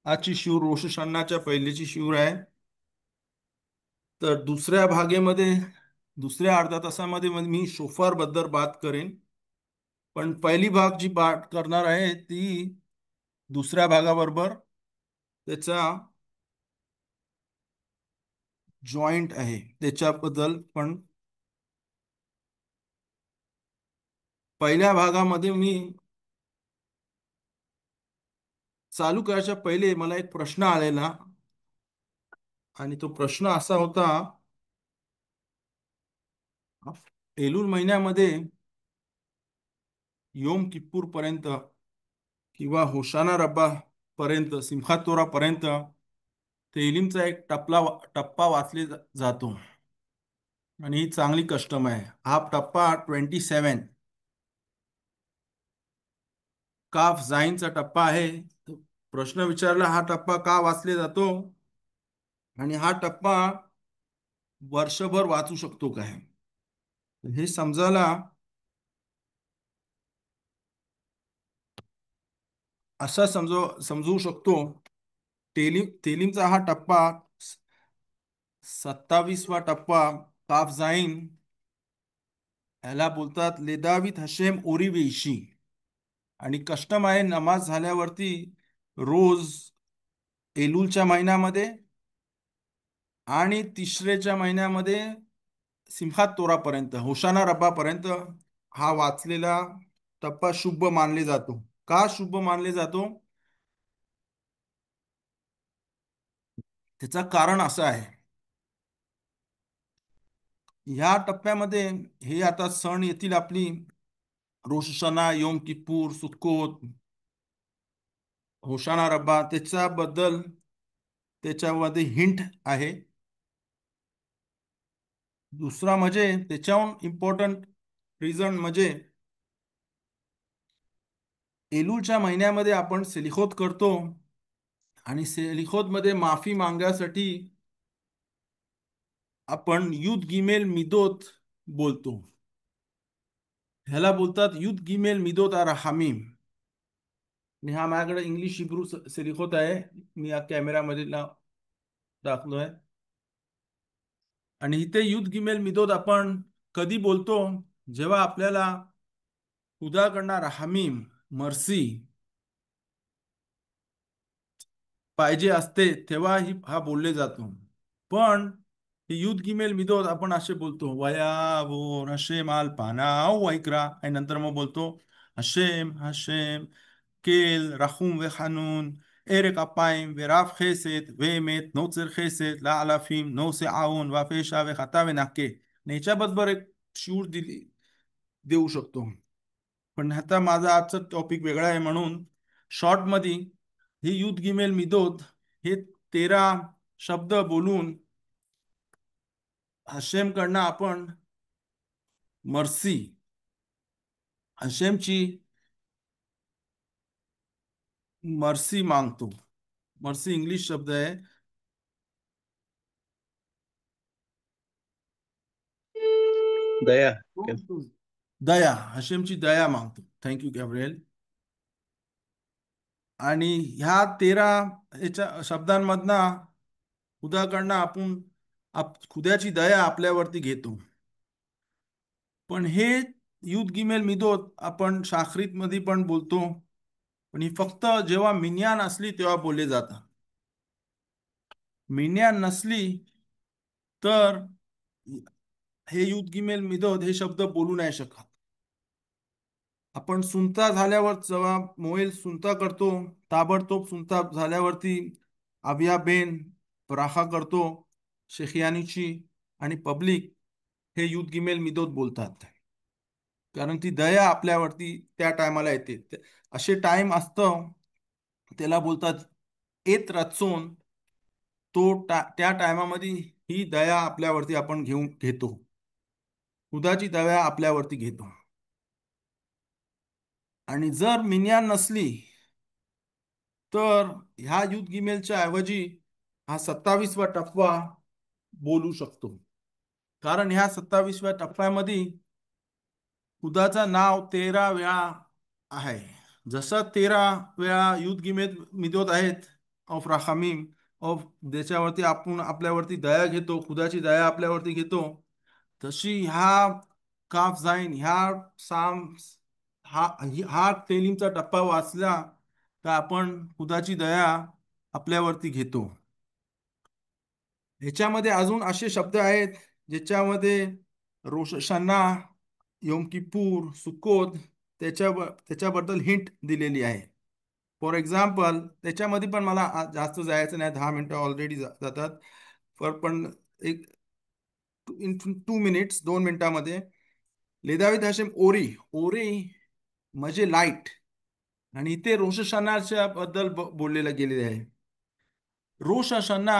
आजची शिव रोष शन्नाच्या पहिलीची शिवर आहे. तर दुसऱ्या अर्ध्या तासामध्ये मी शोफार बद्दल बात करेन. पण पहिली भाग जी बात करणार आहे ती दुसऱ्या भागाबरोबर त्याचा जॉईंट आहे त्याच्याबद्दल. पण पहिल्या भागामध्ये मी चालू करायच्या पहिले मला एक प्रश्न आलेला, आणि तो प्रश्न असा होता: एलूल महिन्यामध्ये योम किप्पूर पर्यंत किंवा होशाना रब्बा पर्यंत, सिमखात तोरा पर्यंत तेलीमचा एक टप्पा जातो. आणि ही चांगली कस्टम आहे. हा टप्पा 27 काफ जाईनचा टप्पा आहे. प्रश्न विचारला, हा टप्पा का वाचले जातो आणि हा टप्पा वर्षभर वाचू शकतो काय? हे समजायला असा समजू शकतो. तेलीमचा हा टप्पा 27वा टप्पा काफ जाईन, याला बोलतात लेदावित हशेम ओरी वेशी. आणि कस्टम आहे नमाज झाल्यावरती रोज एलूलच्या महिन्यामध्ये आणि तिसरेच्या महिन्यामध्ये सिमखात तोरापर्यंत, होशाना रब्बापर्यंत हा वाचलेला टप्पा शुभ मानले जातो. का शुभ मानले जातो? त्याचं कारण असं आहे. ह्या टप्प्यामध्ये हे आता सण येतील आपली: रोश हशना, योम किप्पूर, सुक्कोत, होशाना रब्बा. त्याच्याबद्दल त्याच्यामध्ये हिंट आहे. दुसरा म्हणजे त्याच्याहून इम्पॉर्टंट रिझन म्हणजे एलूलच्या महिन्यामध्ये आपण सेलिखोत करतो, आणि सेलिखोत मध्ये माफी मागण्यासाठी आपण युद गिमेल मिदोत बोलतो. ह्याला बोलतात युद गिमेल मिदोत हामीम. आणि हा माझ्याकडे इंग्लिश हिब्रू सेलिखोत आहे. मी या कॅमेरामध्ये दाखलोय. आणि इथे युद गिमेल मिदोत आपण कधी बोलतो? जेव्हा आपल्याला खुदाकडनं रहामीम, मर्सी पाहिजे असते, तेव्हा हा बोलले जातो. पण हे युद गिमेल मिदोत आपण असे बोलतो: वया वो हशेम आल पाना वैकरा. आणि नंतर मग बोलतो हशेम हशेम केल रखूम वे खानून एरेक अपाइम वे राफ खेसेत वे मेत नोचर खेसेत ला अलाफिम नो से आऊन वाफेशा वे खाता वे नाके. याच्याबरोबर एक शिवर देऊ शकतो. पण आता माझा आजचा टॉपिक वेगळा आहे, म्हणून शॉर्ट मध्ये ही युद्ध गिमेल मिदोद हे 13 शब्द बोलून हशेम कडनं आपण मर्सी, हशेमची मर्सी मागतो. मर्सी इंग्लिश शब्द आहे. दया. दया, हशेमची दया मागतो. Thank you Gabriel. आणि ह्या 13 याच्या शब्दांमधनं खुदाकडनं आपण खुद्याची दया आपल्यावरती घेतो. पण हे युद्ध गिमेल मिदोत आपण शाखरीत मध्ये पण बोलतो, पण ही फक्त जेव्हा मिन्यान असली तेव्हा बोलले जातात. मिन्यान नसली तर हे युद्ध गिमेल मिदोत हे शब्द बोलू नाही शकत. आपण सुनता झाल्यावर जेव्हा मोएल सुनता करतो, ताबडतोब सुनता झाल्यावरती अविया बेन राखा करतो शेखियानीची, आणि पब्लिक हे युद्ध गिमेल मिदोत बोलतात. कारण ती दया आपल्यावरती त्या टायमाला येते. असे टाइम असतं, त्याला बोलतात एत रचून. त्या टायमामध्ये ही दया आपल्यावरती आपण घेतो. खुदाची दया आपल्यावरती घेतो. आणि जर मिन्यान नसली तर ह्या युद्ध गिमेलच्या ऐवजी हा 27वा टप्पा बोलू शकतो. कारण ह्या 27व्या टप्प्यामध्ये खुदाचं नाव 13 वेळा आहे. जसं 13 वेळा युद्ध गिमेल मिदोत आहेत ऑफ राखामीम, ऑफ ज्याच्यावरती आपण आपल्यावरती दया घेतो, खुदाची दया आपल्यावरती घेतो, तशी ह्या काफ जाईन ह्या साम हा तेलीमचा टप्पा वाचला तर आपण खुदाची दया आपल्यावरती घेतो. ह्याच्यामध्ये अजून असे शब्द आहेत ज्याच्यामध्ये रोष शना, योम किप्पूर, सुक्कोत त्याच्याबद्दल हिंट दिलेली आहे. फॉर एक्झाम्पल त्याच्यामध्ये पण मला आज जास्त जायचं नाही, 10 मिनिटं ऑलरेडी जातात. पण एक इन 2 मिनिट्स, 2 मिनिटामध्ये लेदावित हशेम ओरी, ओरी म्हणजे लाईट. आणि इथे रोष हशनाच्या बद्दल बोललेलं गेलेले आहे. रोष हशना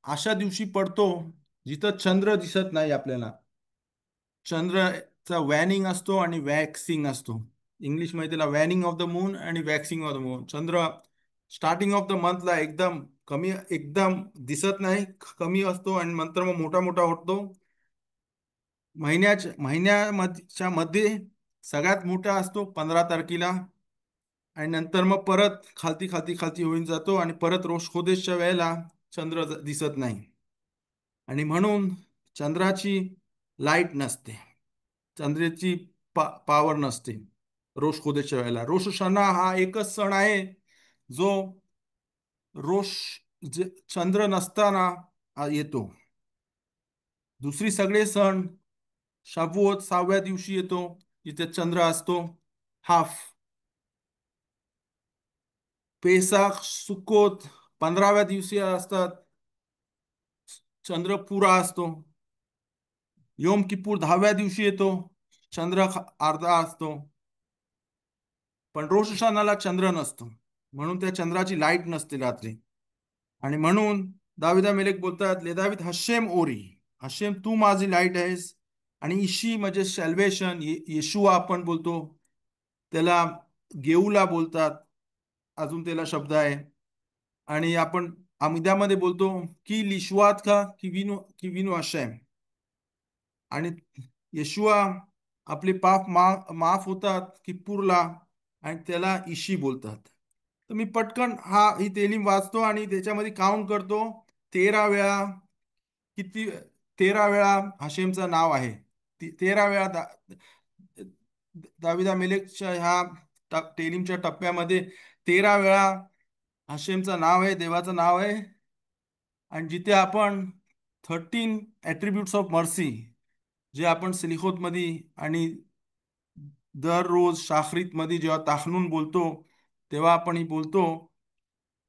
अशा दिवशी पडतो जिथं चंद्र दिसत नाही आपल्याला. चंद्रचा वॅनिंग असतो आणि वॅक्सिंग असतो. इंग्लिशमध्ये त्याला वॅनिंग ऑफ द मून आणि वॅक्सिंग ऑफ द मून. चंद्र स्टार्टिंग ऑफ द मंथला एकदम कमी, एकदम दिसत नाही, कमी असतो आणि नंतर मग मोठा मोठा होतो. महिन्याच्या मध्ये सगळ्यात मोठा असतो 15 तारखेला, आणि नंतर मग परत खालती खालती खालती होऊन जातो आणि परत रोष खोदेशच्या वेळेला चंद्र दिसत नाही. आणि म्हणून चंद्राची लाईट नसते, चंद्राची पॉवर नसते रोष खोदेशच्या वेळेला. रोष सणा हा एकच सण आहे जो रोष चंद्र नसताना येतो. दुसरी सगळे सण शाबुओत 6व्या दिवशी येतो जिथे चंद्र असतो हाफ. पेसाख सुक्कोत 15व्या दिवशी असतात, चंद्र पुरा असतो. योम किप्पूर 10व्या दिवशी येतो, चंद्र अर्धा असतो. पण रोष हशानाला चंद्र नसतो, म्हणून त्या चंद्राची लाईट नसते रात्री. आणि म्हणून दाविदा मेलेक बोलतात लेदावित हशेम ओरी, हशेम तू माझी लाईट आहेस. आणि इशी म्हणजे सॅल्वेशन, येशुआ आपण बोलतो त्याला, गेऊला बोलतात, अजून त्याला शब्द आहे. आणि आपण आमिद्यामध्ये बोलतो की लिशवात का की विनू आशेम. आणि येशुआ आपले पाप माफ होतात किप्पूरला, आणि त्याला इशी बोलतात. तर मी पटकन ही तेलीम वाचतो आणि त्याच्यामध्ये काउंट करतो 13 वेळा. किती 13 वेळा हशेमचं नाव आहे. 13 वेळा दाविदा मेलेकच्या ह्या तेलीमच्या टप्प्यामध्ये 13 वेळा हशेमचं नाव आहे, देवाचं नाव आहे. आणि जिथे आपण 13 ॲट्रिब्यूट्स ऑफ मर्सी जे आपण सिलिखोत मध्ये आणि दररोज शाखरीत मध्ये जेव्हा ताखनून बोलतो तेव्हा आपण ही बोलतो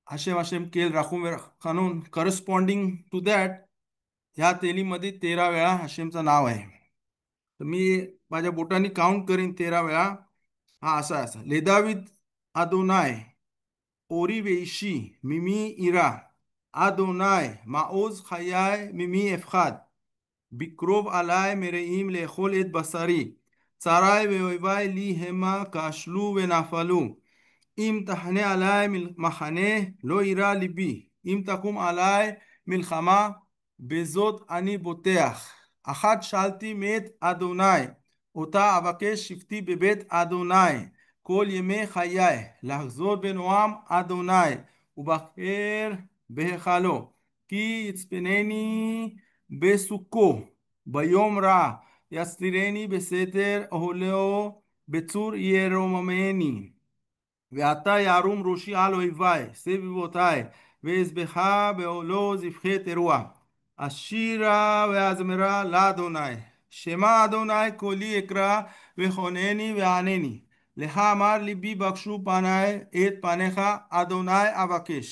हशेम हशेम केल राखून कानून करस्पॉन्डिंग टू दॅट. ह्या तेलीमध्ये 13 वेळा हशेमचं नाव आहे. तर मी माझ्या बोटांनी काउंट करीन 13 वेळा. हा असा असा लेदावित अदोनाय ओरी वेशी मिमी इरा, अदोनाय माओज खायाय मिमी एफखाद, בקרוב עלי מרעים לאכול את בשרי, צרי ואויבי לי המה כשלו ונפלו. אם תחנה עלי מחנה לא יירא ליבי, אם תקום עלי מלחמה בזאת אני בוטח. אחת שאלתי מאת אדוני, אותה אבקש שבתי בבית אדוני כל ימי חיי, לחזור בנועם אדוני ובקר בהיכלו, כי יצפנני בסוכו ביום רע, יסתירני בסתר אוהלו, בצור ירוממני. ועתה יערום ראשי על אויבי סביבותי, ואזבחה בעולו זבחי תרועה. אשירה ואזמרה לאדוני, שמע אדוני קולי אקרא, וכונני וענני. לך אמר ליבי בקשו פניי את פניך אדוני אבקש.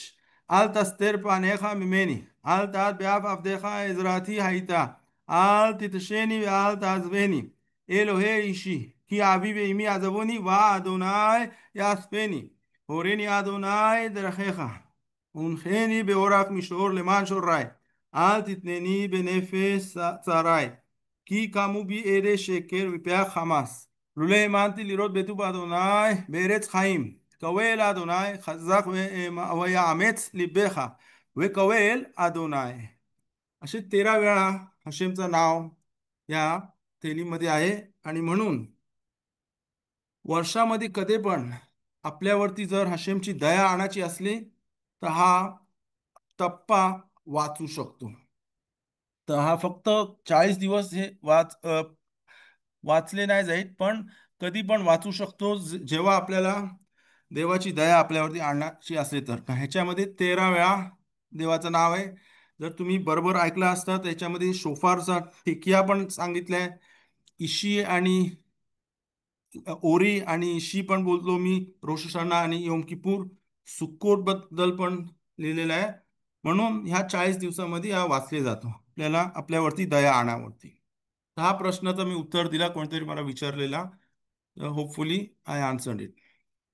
אל תסתר פניך ממני, אל תעט באף עבדיך עזרתי הייתה, אל תתשני ואל תעזבני, אלוהי אישי, כי אבי ואמי עזבוני, ואדוני יאספני. הורני אדוני דרכיך, ונחני באורח משור למען שורי. אל תתנני בנפש צרי, כי קמו בי עדי שקר מפח חמס. לולא האמנתי לראות בטוב אדוני בארץ חיים. קווה אל אדוני חזק ויאמץ ליבך, וקווה אל אדוני. असे 13 वेळा हशेमचं नाव या तेलीमध्ये आहे. आणि म्हणून वर्षामध्ये कधी पण आपल्यावरती जर हशेमची दया आणायची असली तर हा टप्पा वाचू शकतो. तर हा फक्त 40 दिवस हे वाचले नाही जाईल, पण कधी पण वाचू शकतो जेव्हा आपल्याला देवाची दया आपल्यावरती आणण्याची असेल तर. ह्याच्यामध्ये 13 वेळा देवाचं नाव आहे. जर तुम्ही बरोबर ऐकलं असता तर याच्यामध्ये शोफारचा टिकिया पण सांगितलंय. इशी आणि ओरी आणि इशी पण बोललो मी. रोश हशाना आणि योम किपूर, सुक्कोट बद्दल पण लिहिलेलं आहे. म्हणून ह्या 40 दिवसामध्ये हा वाचले जातो आपल्याला आपल्यावरती दया आणण्यावरती. हा प्रश्नाचं मी उत्तर दिला, कोणीतरी मला विचारलेला. Hopefully I answered it.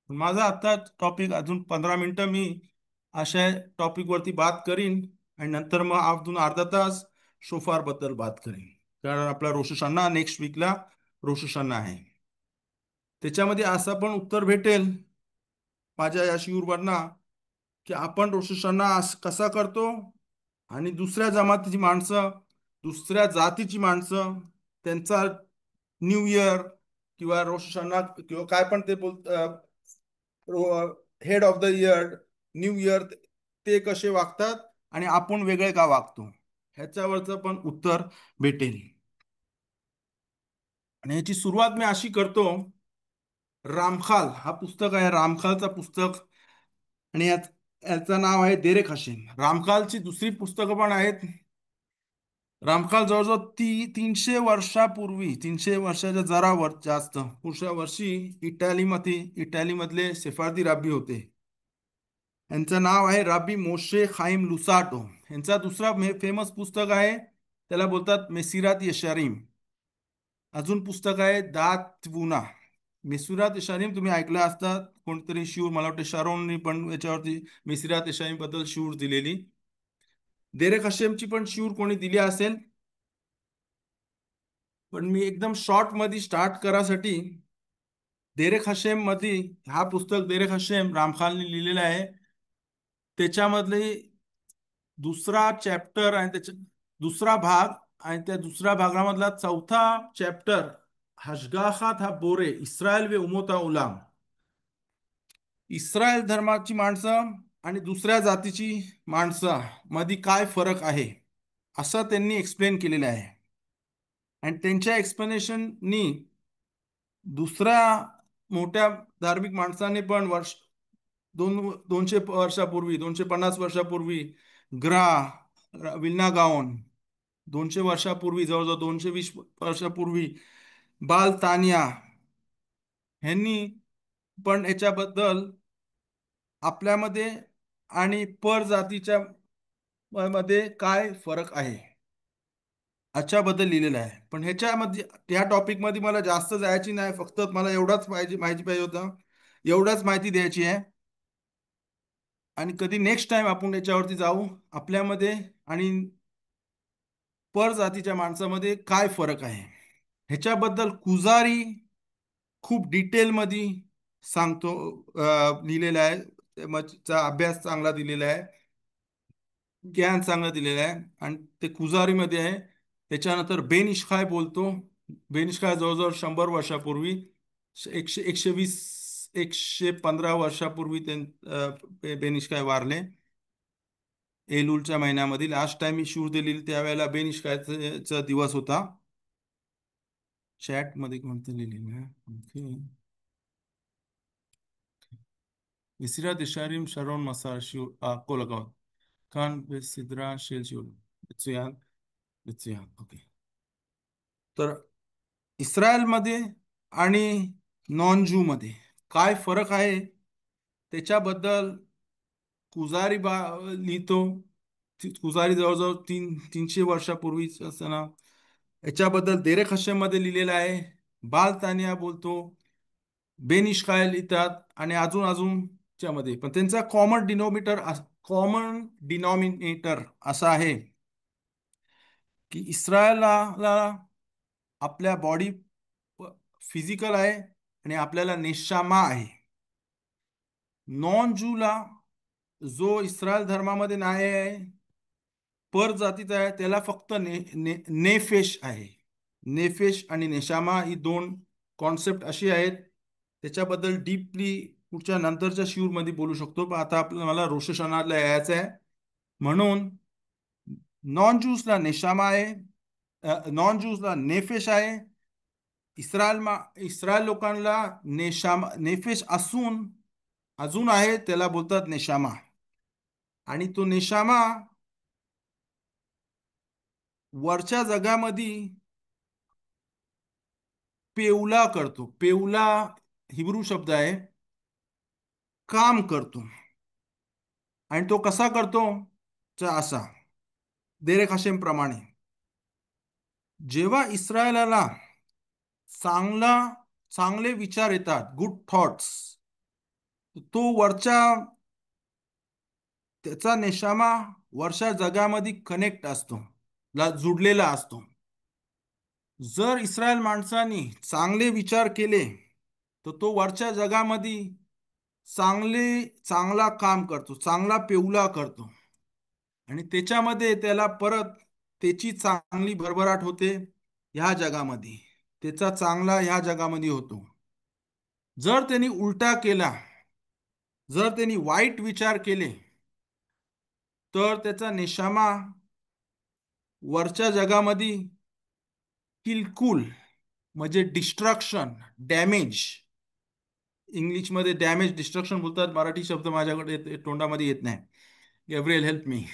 माझा आता टॉपिक अजून 15 मिनिटं मी अशा टॉपिकवरती बात करीन, आणि नंतर मग अजून अर्धा तास शोफार बद्दल बात करीन. कारण आपला रोश हशाना नेक्स्ट वीकला रोश हशाना आहे. त्याच्यामध्ये असं पण उत्तर भेटेल माझ्या या शिवरवरना की आपण रोश हशाना कसा करतो, आणि दुसऱ्या जमातीची माणसं, दुसऱ्या जातीची माणसं, त्यांचा न्यू इयर किंवा रोश हशाना किंवा काय पण ते बोल, head of the year, new year, ते कसे वागतात आणि आपण वेगळे का वागतो, ह्याच्यावरचं पण उत्तर भेटेल. आणि याची सुरुवात मी अशी करतो. रामखाल हा पुस्तक आहे, रामखालचा पुस्तक. आणि याचं नाव आहे देरेक हशेम. रामखालची दुसरी पुस्तकं पण आहेत. रामखाल जवळजवळ 300 वर्षापूर्वी, 300 वर्षाच्या जरा जास्त पुढच्या वर्षी इटालीमधले सेफारदी राबी होते. यांचं नाव आहे राबी मोशे खाईम लुसाटो. यांचा दुसरा फेमस पुस्तक आहे, त्याला बोलतात मेसिरात यशारीम. अजून पुस्तक आहे दात त्वुना. मेसिरात यशारीम तुम्ही ऐकलं असतात, कोणतरी शिवर, मला वाटतं शारोननी पण याच्यावरती मेसिरात यशारीम बद्दल शिवर दिलेली. देरेक हशेमची पण शिवर कोणी दिली असेल, पण मी एकदम शॉर्ट मध्ये स्टार्ट करासाठी देरेक हशेम मध्ये, हा पुस्तक देरेक हशेम रामखालने लिहिलेला आहे. त्याच्यामधले दुसरा चॅप्टर आणि त्याच्या दुसरा भाग, आणि त्या दुसऱ्या भागामधला चौथा चॅप्टर, हशगाखात हा बोरे इस्रायल वे उमोता उलाम. इस्रायल धर्माची माणसं आणि दुसऱ्या जातीची माणसं मध्ये काय फरक आहे, असं त्यांनी एक्सप्लेन केलेलं आहे. आणि त्यांच्या एक्सप्लेनेशननी दुसऱ्या मोठ्या धार्मिक माणसाने पण 200 वर्षापूर्वी, 250 वर्षापूर्वी, ग्रा विल्ना गाओन, 200 वर्षापूर्वी, जवळजवळ 220 वर्षापूर्वी बाल तानिया, ह्यांनी पण याच्याबद्दल आपल्यामध्ये आणि पर जातीच्या मध्ये काय फरक आहे याच्याबद्दल लिहिलेलं आहे. पण ह्याच्यामध्ये, ह्या टॉपिक मध्ये मला जास्त जायची नाही, फक्त मला एवढाच माहिती पाहिजे होतं, एवढाच माहिती द्यायची आहे. आणि कधी नेक्स्ट टाइम आपण याच्यावरती जाऊ, आपल्यामध्ये आणि पर जातीच्या माणसामध्ये काय फरक आहे ह्याच्याबद्दल. कुजारी खूप डिटेलमध्ये सांगतो, लिहिलेला आहे. त्याचा अभ्यास चांगला दिलेला आहे, ज्ञान चांगलं दिलेलं आहे, आणि ते कुजारीमध्ये आहे. त्याच्यानंतर बेन इश्काय बोलतो. बेन इश्काय जवळजवळ 100 वर्षापूर्वी, 120, 115 वर्षापूर्वी बेन इश्काय वारले. एलुलच्या महिन्यामध्ये लास्ट टाइम मी शूर दिलेली त्यावेळेला बेन इश्कायचा दिवस होता. चॅट मध्ये कोणतं लिहिलेलं आहे, ओके. इसिरा दिशारिम शरोन मसार शिव कोलगाव खान बेसिद्रा शेल शिव बिचुयान बिचुयान, ओके. तर इस्रायलमध्ये आणि नॉन ज्यू मध्ये काय फरक आहे त्याच्याबद्दल कुजारी लिहितो. कुजारी जवळजवळ 300 वर्षापूर्वीच असताना याच्याबद्दल देरेक हशेम मध्ये लिहिलेलं आहे. बाल तानिया बोलतो, बेनिश काय लिहितात, आणि अजून अजूनच्या मध्ये पण त्यांचा कॉमन डिनॉमिनेटर असा आहे की इस्रायलला आपल्या बॉडी फिजिकल आहे आणि आपल्याला नेशामा आहे. नॉन ज्यूला, जो इस्रायल धर्मामध्ये नाही आहे, पर जातीचा आहे, त्याला फक्त नेफेश आहे. नेफेश आणि नेशामा ही दोन कॉन्सेप्ट अशी आहेत. त्याच्याबद्दल डीपली पुढच्या नंतरच्या शिवरमध्ये बोलू शकतो, पण आता आपल्याला मला रोश हशानाला यायचं आहे. म्हणून नॉन ज्यूसला नेशामा आहे, नॉन ज्यूसला नेफेश आहे. इस्रायल लोकांना नेफेश अजून आहे, त्याला बोलतात नेशामा. आणि तो नेशामा वरच्या जगामध्ये पेवला करतो. पेवला हिब्रू शब्द आहे, काम करतो. आणि तो कसा करतो? तर असा, देरेक हशेम प्रमाणे जेव्हा इस्रायलाला चांगला चांगले विचार येतात, गुड थॉट्स, तो वरच्या त्याचा नेशामा वरच्या जगामध्ये कनेक्ट असतो, जुडलेला असतो. जर इस्रायल माणसांनी चांगले विचार केले तर तो वरच्या जगामध्ये चांगला काम करतो, चांगला पेवला करतो. आणि त्याच्यामध्ये त्याला परत त्याची चांगली भरभराट होते ह्या जगामध्ये. त्याचा चांगला ह्या जगामध्ये होतो. जर त्यांनी उलटा केला, जर त्यांनी वाईट विचार केले, तर त्याचा नेशामा वरच्या जगामध्ये किलकुल म्हणजे डिस्ट्रक्शन, डॅमेज. इंग्लिशमध्ये डॅमेज डिस्ट्रक्शन बोलतात, मराठी शब्द माझ्याकडे तोंडामध्ये येत नाही. Gabriel help me.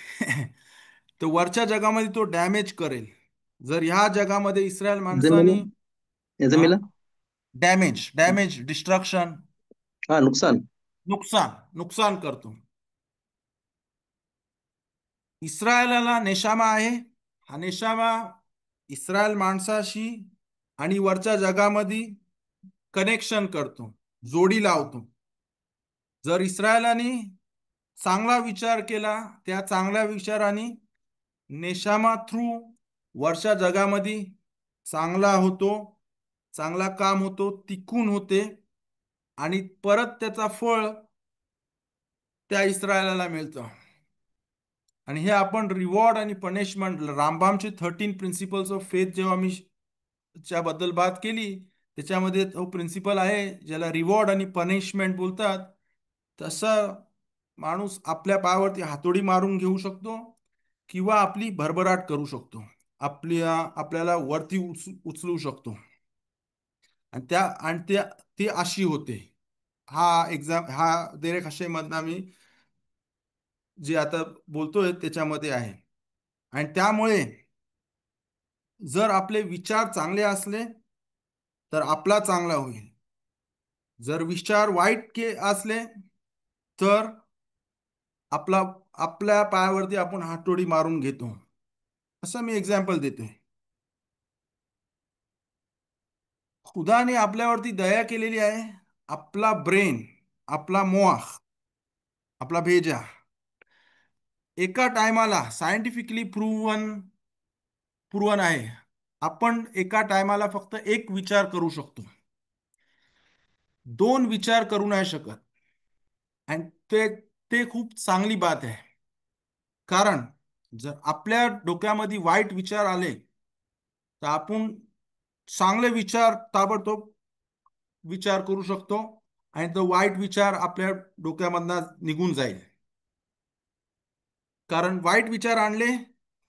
तर वरच्या जगामध्ये तो डॅमेज करेल. जर ह्या जगामध्ये इस्रायल जमिला माणसानी जमिला डॅमेज डॅमेज डिस्ट्रक्शन, हा, नुकसान. नुकसान नुकसान करतो. इस्रायलाला नेशामा आहे. हा नेशामा इस्रायल माणसाशी आणि वरच्या जगामध्ये कनेक्शन करतो, जोडी लावतो. जर इस्रायलाने चांगला विचार केला, त्या चांगल्या विचाराने नेशामा थ्रू वरच्या जगामध्ये चांगला होतो, चांगला काम होतो, टिकून होते. आणि परत त्याचा फळ त्या इस्रायलाला मिळतं. आणि हे आपण रिवॉर्ड आणि पनिशमेंट, रामबामचे 13 प्रिन्सिपल्स ऑफ फेथ जेव्हा मी त्याबद्दल बात केली, त्याच्यामध्ये तो प्रिन्सिपल आहे ज्याला रिवॉर्ड आणि पनिशमेंट बोलतात. तसा माणूस आपल्या पायावरती हातोडी मारून घेऊ शकतो किंवा आपली भरभराट करू शकतो, आपल्याला वरती उचलू शकतो. आणि ती अशी होते. हा देरेक हशे मधना मी जे आता बोलतोय त्याच्यामध्ये आहे. आणि त्यामुळे जर आपले विचार चांगले असले तर आपला चांगला होईल. जर विचार वाईट असले तर आपला आपल्या पायावरती आपण हातोडी मारून घेतो. असं मी एक्झाम्पल देतोय. खुदाने आपल्यावरती दया केलेली आहे. आपला ब्रेन, आपला मोआख, आपला भेजा एका टायमाला सायंटिफिकली प्रूव्हन आहे. आपण एका टायमाला फक्त एक विचार करू शकतो, दोन विचार करू नाही शकत. आणि ते ते खूप चांगली बात आहे. कारण जर आपल्या डोक्यामध्ये वाईट विचार आले तर आपण चांगले विचार ताबडतोब विचार करू शकतो आणि तो वाईट विचार आपल्या डोक्यामधनं निघून जाईल. कारण वाईट विचार आणले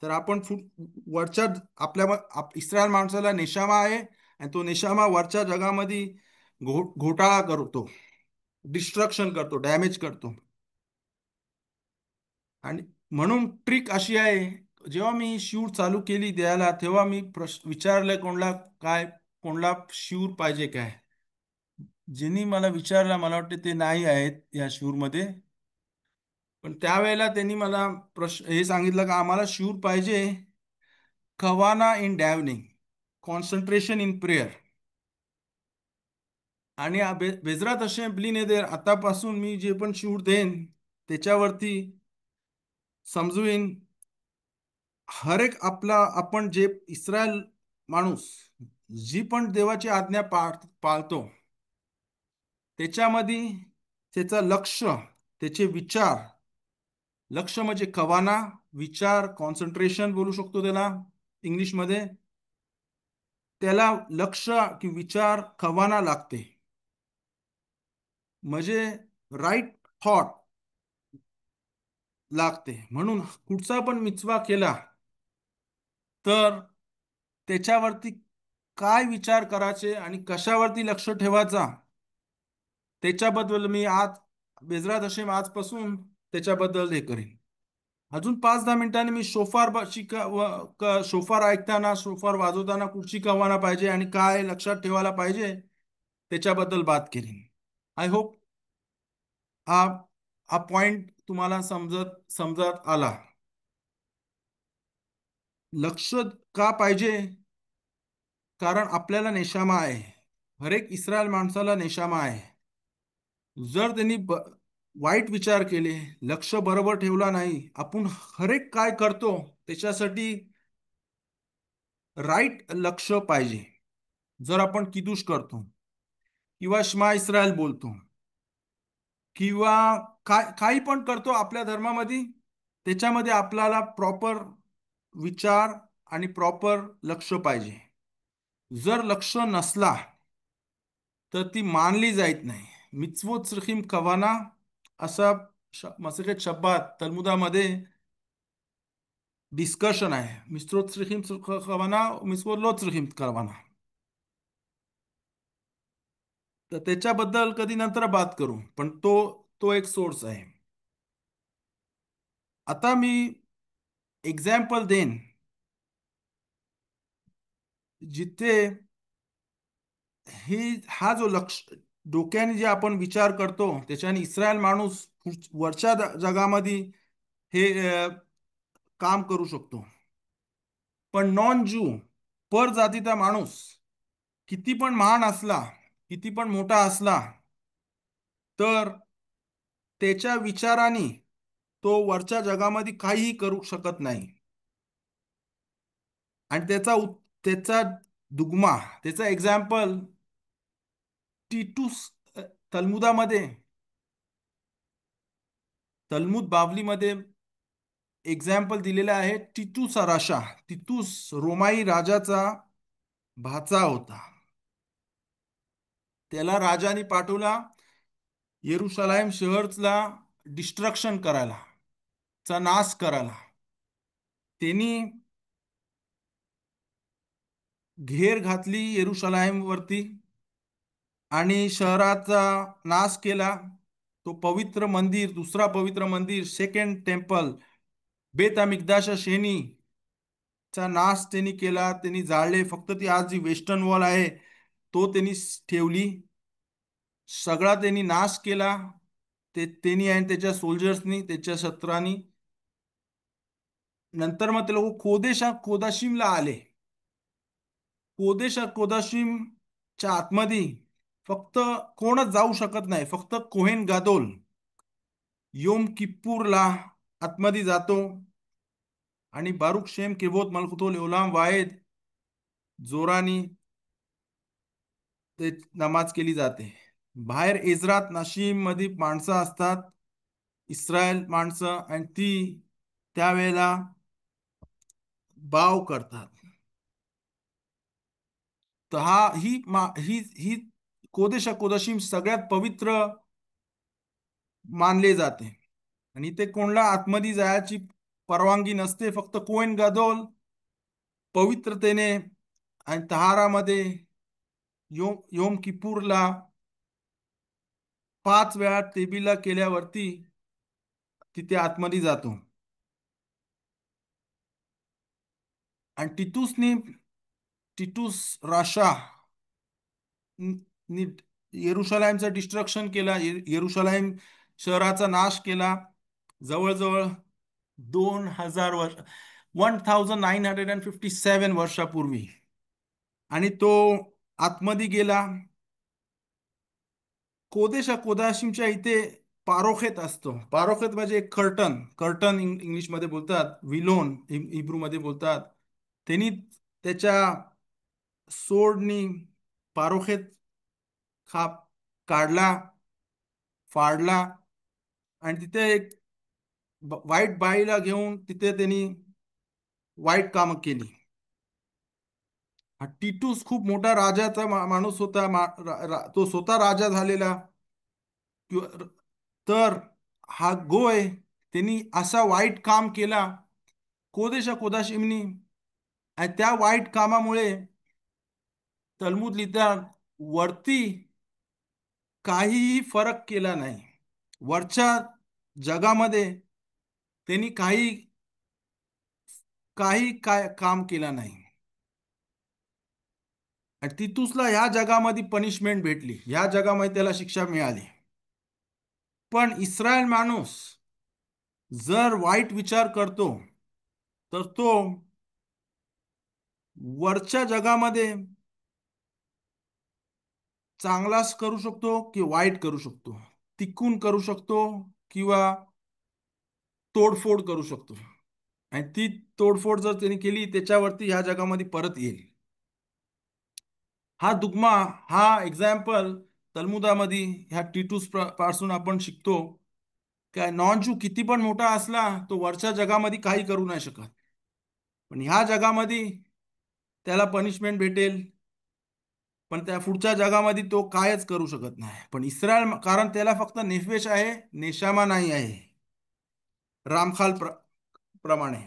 तर आपण वरच्या इस्रायल माणसाला नेशामा आहे आणि तो नेशामा वरच्या जगामध्ये घोटाळा करतो, डिस्ट्रक्शन करतो, डॅमेज करतो. आणि म्हणून ट्रिक अशी आहे, जेव्हा मी शिवर चालू केली द्यायला तेव्हा मी विचारलं कोणला शिवर पाहिजे काय. ज्यांनी मला विचारलं, मला वाटते ते नाही आहेत या शिवरमध्ये, पण त्यावेळेला त्यांनी मला प्रश्न हे सांगितलं का आम्हाला शिवर पाहिजे कवाना इन डॅवनिंग, कॉन्सन्ट्रेशन इन प्रेयर. आणि बेजरात असे ब्लिनेदेर आतापासून मी जे पण शिवर देईन त्याच्यावरती समजून हर एक आपण जे इस्रायल माणूस जी पण देवाची आज्ञा पाळतो त्याच्यामध्ये त्याचं लक्ष, त्याचे विचार, लक्ष म्हणजे कवाना, विचार, कॉन्सन्ट्रेशन बोलू शकतो त्याला इंग्लिशमध्ये. त्याला लक्ष की विचार कवाना लागते. म्हणजे राईट थॉट, लागते. म्हणून कुठचा पण मिचवा केला तर त्याच्यावरती काय विचार करायचे आणि कशावरती लक्ष ठेवायचा त्याच्याबद्दल मी आज बेजरात हशेम आजपासून त्याच्याबद्दल हे करीन. अजून 5-10 मिनिटांनी मी शोफार ऐकताना शोफार वाजवताना कुठची कवाना पाहिजे आणि काय लक्षात ठेवायला पाहिजे त्याच्याबद्दल बात केली. आय होप हा हा पॉइंट तुम्हाला समजत समजत आला. लक्ष का पाहिजे? कारण आपल्याला नेशामा आहे. हर एक इस्रायल माणसाला नेशामा आहे. जर त्यांनी वाईट विचार केले, लक्ष बरोबर ठेवला नाही, आपण हर एक काय करतो त्याच्यासाठी राईट लक्ष पाहिजे. जर आपण किदुश करतो किंवा श्मा इस्रायल बोलतो किंवा काय काही पण करतो आपल्या धर्मामध्ये, त्याच्यामध्ये आपल्याला प्रॉपर विचार आणि प्रॉपर लक्ष पाहिजे. जर लक्ष नसला तर ती मानली जात नाही. मिtzvot צריכים कवाना असा मसकेत शब्दात तलमुदामध्ये डिस्कशन आहे. मिtzvot צריכים कवाना, मिtzvot लो צריכים कवाना. तर त्याच्याबद्दल कधी नंतर बात करू, पण तो तो एक सोर्स आहे. आता मी एक्झाम्पल देईन जिथे ही हा जो लक्ष डोक्याने जे आपण विचार करतो त्याच्याने इस्रायल माणूस वरच्या जगामध्ये हे काम करू शकतो. पण नॉन ज्यू पर जातीचा माणूस किती पण महान असला, किती पण मोठा असला, तर त्याच्या विचाराने तो वरच्या जगामध्ये काहीही करू शकत नाही. आणि त्याचा दुग्मा, त्याचा एक्झाम्पल टिटूस तलमुदामध्ये, तलमुद बावलीमध्ये एक्झाम्पल दिलेला आहे. टिटूस राशा, टिटूस रोमाई राजाचा भाचा होता. त्याला राजाने पाठवला येरुशलेम शहरला डिस्ट्रक्शन करायला, चा नाश करायला. त्यांनी घेर घातली येरुशलेम वरती आणि शहराचा नाश केला. तो पवित्र मंदिर, दुसरा पवित्र मंदिर, सेकंड टेम्पल बेत अमिकदाश शेनी चा नाश त्यांनी केला. त्यांनी जाळले. फक्त ती आज जी वेस्टर्न वॉल आहे तो त्यांनी ठेवली. सगळा त्यांनी नाश केला. त्यांनी आणि त्याच्या सोल्जर्सनी, त्याच्या शस्त्रांनी. नंतर मग ते लोक कोदाशिमला आले. कोदाशिमच्या आतमध्ये फक्त कोणच जाऊ शकत नाही. फक्त कोहेन गादोल योम किप्पूरला आतमध्ये जातो आणि बारुक शेम केवोत मलकुतो ओलाम वायद जोरानी ते नमाज केली जाते. बाहेर इज्रात नाशिम मध्ये माणसं असतात, इस्रायल माणसं, आणि ती त्यावेळेला बाव करतात. तर ही कोदेशिम सगळ्यात पवित्र मानले जाते. आणि ते कोणला आतमध्ये जायची परवानगी नसते. फक्त कोहेन गादोल पवित्रतेने आणि तहारामध्ये योम किप्पूरला 5 वेळा तेबिला केल्यावरती तिथे आतमध्ये जातो. आणि टिटूस राशा येरुशलेमचं डिस्ट्रक्शन केला. येरुशलेम शहराचा नाश केला. जवळजवळ 2000 वर्ष, 1957 वर्षापूर्वी. आणि तो आतमध्ये गेला. कोदाशिमच्या इथे पारोखेत असतो. पारोखेत म्हणजे एक कर्टन, कर्टन इंग्लिशमध्ये बोलतात, विलोन हिब्रू मध्ये बोलतात. त्यांनी त्याच्या सोडनी पारोखेत खाप काढला, फाडला. आणि तिथे एक वाईट बाईला घेऊन तिथे त्यांनी वाईट कामं केली. हा टिटूस खूप मोठा राजाचा माणूस होता. तो स्वतः राजा झालेला. तर हा गोय त्यांनी असा वाईट काम केला कोदेशा कोदाशिमनी, आणि त्या वाईट कामामुळे तलमूद लिहितात वरती काहीही फरक केला नाही. वरच्या जगामध्ये त्यांनी काही काही काय काम केला नाही, आणि तितुसला ह्या जगामध्ये पनिशमेंट भेटली, ह्या जगामध्ये त्याला शिक्षा मिळाली. पण इस्रायल माणूस जर वाईट विचार करतो तर तो वरच्या जगामध्ये चांगलाच करू शकतो की वाईट करू शकतो, टिकून करू शकतो किंवा तोडफोड करू शकतो. आणि ती तोडफोड जर त्यांनी केली त्याच्यावरती ह्या जगामध्ये परत येईल. हा दुग्मा, हा एक्झाम्पल तलमुदामध्ये ह्या पासून आपण शिकतो. काय नॉन ज्यू किती पण मोठा असला तो वरच्या जगामध्ये काही करू नाही शकत, पण ह्या जगामध्ये त्याला पनिशमेंट भेटेल, पण त्या पुढच्या जगामध्ये तो कायच करू शकत नाही. पण इस्रायल, कारण त्याला फक्त नेफेश आहे, नेशामा नाही आहे. रामखाल प्रमाणे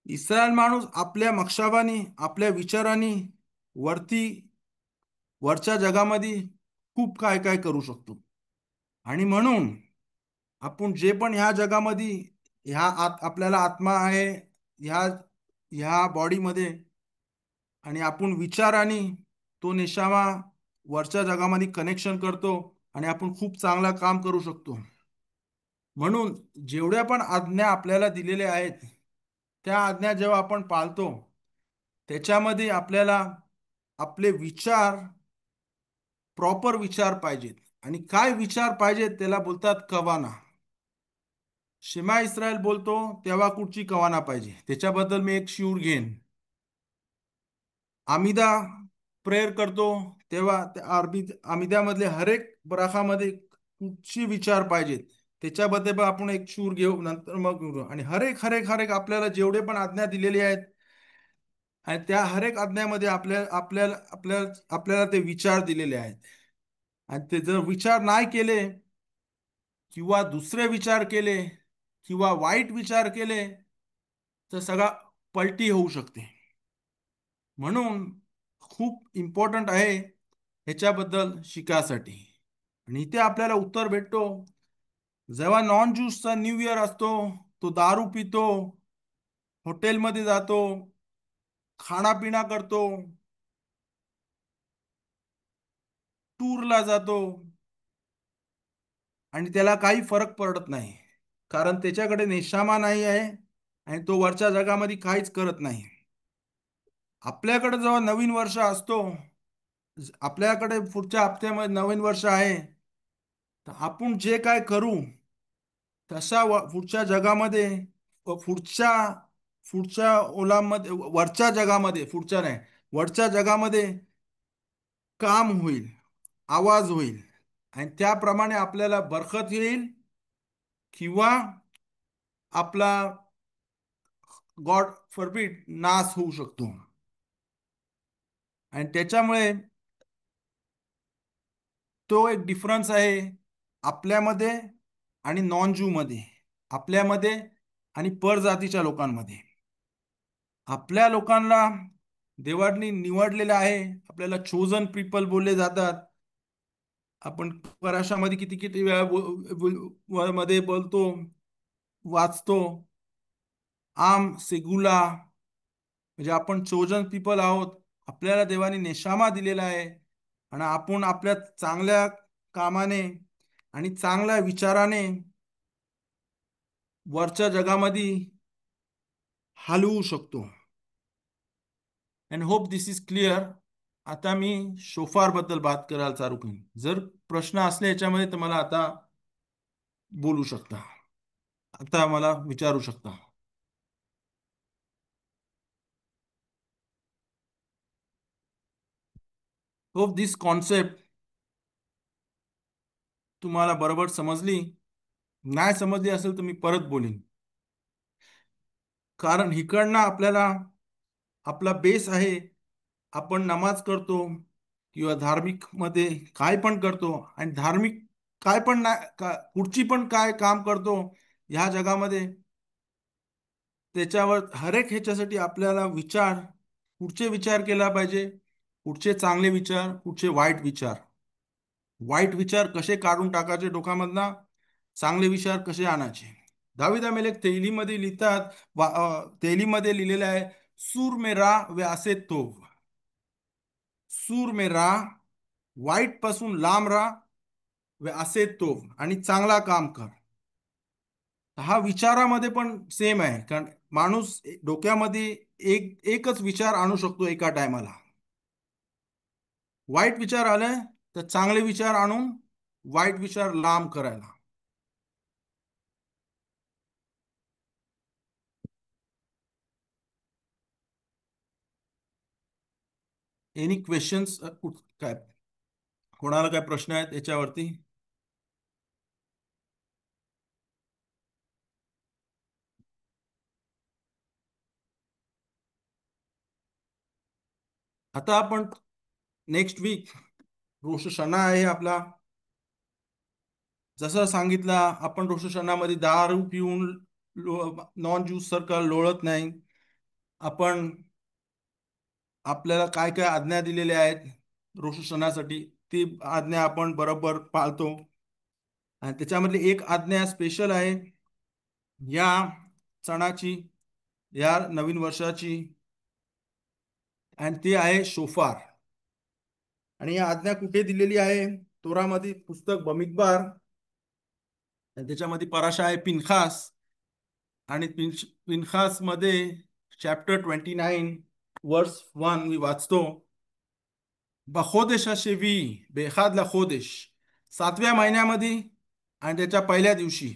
इस्रायल माणूस आपल्या मक्षाबानी, आपल्या विचारांनी वरती वरच्या जगामध्ये खूप काय काय करू शकतो. आणि म्हणून आपण जे पण ह्या जगामध्ये, आपल्याला आत्मा आहे ह्या ह्या बॉडीमध्ये, आणि आपण विचारांनी तो नेशामा वरच्या जगामध्ये कनेक्शन करतो आणि आपण खूप चांगला काम करू शकतो. म्हणून जेवढ्या पण आज्ञा आपल्याला दिलेल्या आहेत त्या आज्ञा जेव्हा आपण पाळतो त्याच्यामध्ये आपल्याला आपले विचार, प्रॉपर विचार पाहिजेत. आणि काय विचार पाहिजेत त्याला बोलतात कवाना. शिमा इस्रायल बोलतो तेव्हा कुठची कवाना पाहिजे त्याच्याबद्दल मी एक शिऊर घेईन. आमिदा प्रेयर करतो तेव्हा त्या आमिदामधले हरेक बराखामध्ये कुठची विचार पाहिजेत त्याच्याबद्दल पण आपण एक शूर घेऊ, नंतर मग घेऊ. आणि हरेक हरेक हरेक आपल्याला जेवढे पण आज्ञा दिलेली आहेत आणि त्या हरेक आज्ञामध्ये आपल्याला आपल्याला आपल्याला ते विचार दिलेले आहेत. आणि ते जर विचार नाही केले किंवा दुसरे विचार केले किंवा वाईट विचार केले तर सगळा पलटी होऊ शकते. म्हणून खूप इम्पॉर्टंट आहे ह्याच्याबद्दल शिकायसाठी. आणि इथे आपल्याला उत्तर भेटतो जेव्हा नॉन ज्यूसचा न्यू इयर असतो, तो दारू पितो, हॉटेलमध्ये जातो, खाणापिणा करतो, टूरला जातो, आणि त्याला काही फरक पडत नाही, कारण त्याच्याकडे नेशामा नाही आहे आणि तो वरच्या जगामध्ये काहीच करत नाही. आपल्याकडे जेव्हा नवीन वर्ष असतो, आपल्याकडे पुढच्या हप्त्यामध्ये नवीन वर्ष आहे, तर आपण जे काय करू तसा पुढच्या जगामध्ये, पुढच्या पुढच्या ओलामध्ये, वरच्या जगामध्ये, पुढच्या नाही वरच्या जगामध्ये काम होईल, आवाज होईल, आणि त्याप्रमाणे आपल्याला बरकत येईल किंवा आपला गॉड फॉरबिड नाश होऊ शकतो. आणि त्याच्यामुळे तो एक डिफरन्स आहे आपल्यामध्ये आणि नॉन ज्यू मध्ये, आपल्यामध्ये आणि परजातीच्या लोकांमध्ये. आपल्या लोकांना देवानी निवडलेलं आहे, आपल्याला चोजन पीपल बोलले जातात. आपण पराशामध्ये किती किती वेळा मध्ये बोलतो, वाचतो, आम सेगुला, म्हणजे आपण चोजन पीपल आहोत. आपल्याला देवाने नेशामा दिलेला आहे आणि आपण आपल्या चांगल्या कामाने आणि चांगल्या विचाराने वरच्या जगामध्ये हलवू शकतो. And hope this is clear. आता मी शोफार बद्दल बात करायला चालू करेन. जर प्रश्न असले याच्यामध्ये तर मला आता बोलू शकता, आता मला विचारू शकता. होप दिस कॉन्सेप्ट तुम्हाला बरोबर समजली. नाही समजली असेल तर मी परत बोलीन, कारण इकडनं आपल्याला आपला बेस आहे. आपण नमाज करतो किंवा धार्मिक मध्ये काय पण करतो, आणि धार्मिक काय पण नाही पुढची पण काय काम करतो ह्या जगामध्ये, त्याच्यावर हर एक ह्याच्यासाठी आपल्याला पुढचे विचार केला पाहिजे. पुढचे चांगले विचार, पुढचे वाईट विचार. वाईट विचार कसे काढून टाकायचे डोक्यामधना, चांगले विचार कसे आणायचे. दावीद मेलेक तेलीमध्ये लिहितात, तेलीमध्ये लिहिलेलं आहे, सूर में राह वे असे तोव. सूर में राह, वाईट पासून लांब राहा, वे असे तोव, आणि चांगला काम कर. हा विचारामध्ये पण सेम आहे, कारण माणूस डोक्यामध्ये एकच विचार आणू शकतो एका टायमाला. वाईट विचार आले तर चांगले विचार आणून वाईट विचार लांब करायला. Any questions? काय कोणाला काय प्रश्न आहेत याच्यावरती? आता आपण नेक्स्ट वीक रोष सणा आहे आपला. जसं सांगितलं, आपण रोष सणामध्ये दारू पिऊन नॉन ज्यूस सारखं लोळत नाही. आपण आपल्याला काय काय आज्ञा दिलेल्या आहेत रोष सणासाठी, ती आज्ञा आपण बरोबर पाळतो. आणि त्याच्यामधली एक आज्ञा स्पेशल आहे या सणाची, या नवीन वर्षाची, आणि ती आहे शोफार. आणि या आज्ञा कुठे दिलेली आहे? तोरामध्ये पुस्तक बमिदबार, आणि त्याच्यामध्ये पराशा आहे पिनखास. आणि पिनखास मध्ये चॅप्टर 29 वर्स 1 मी वाचतो. बखोदेश शेवी, बेखादला खोदेश, 7व्या महिन्यामध्ये आणि त्याच्या पहिल्या दिवशी,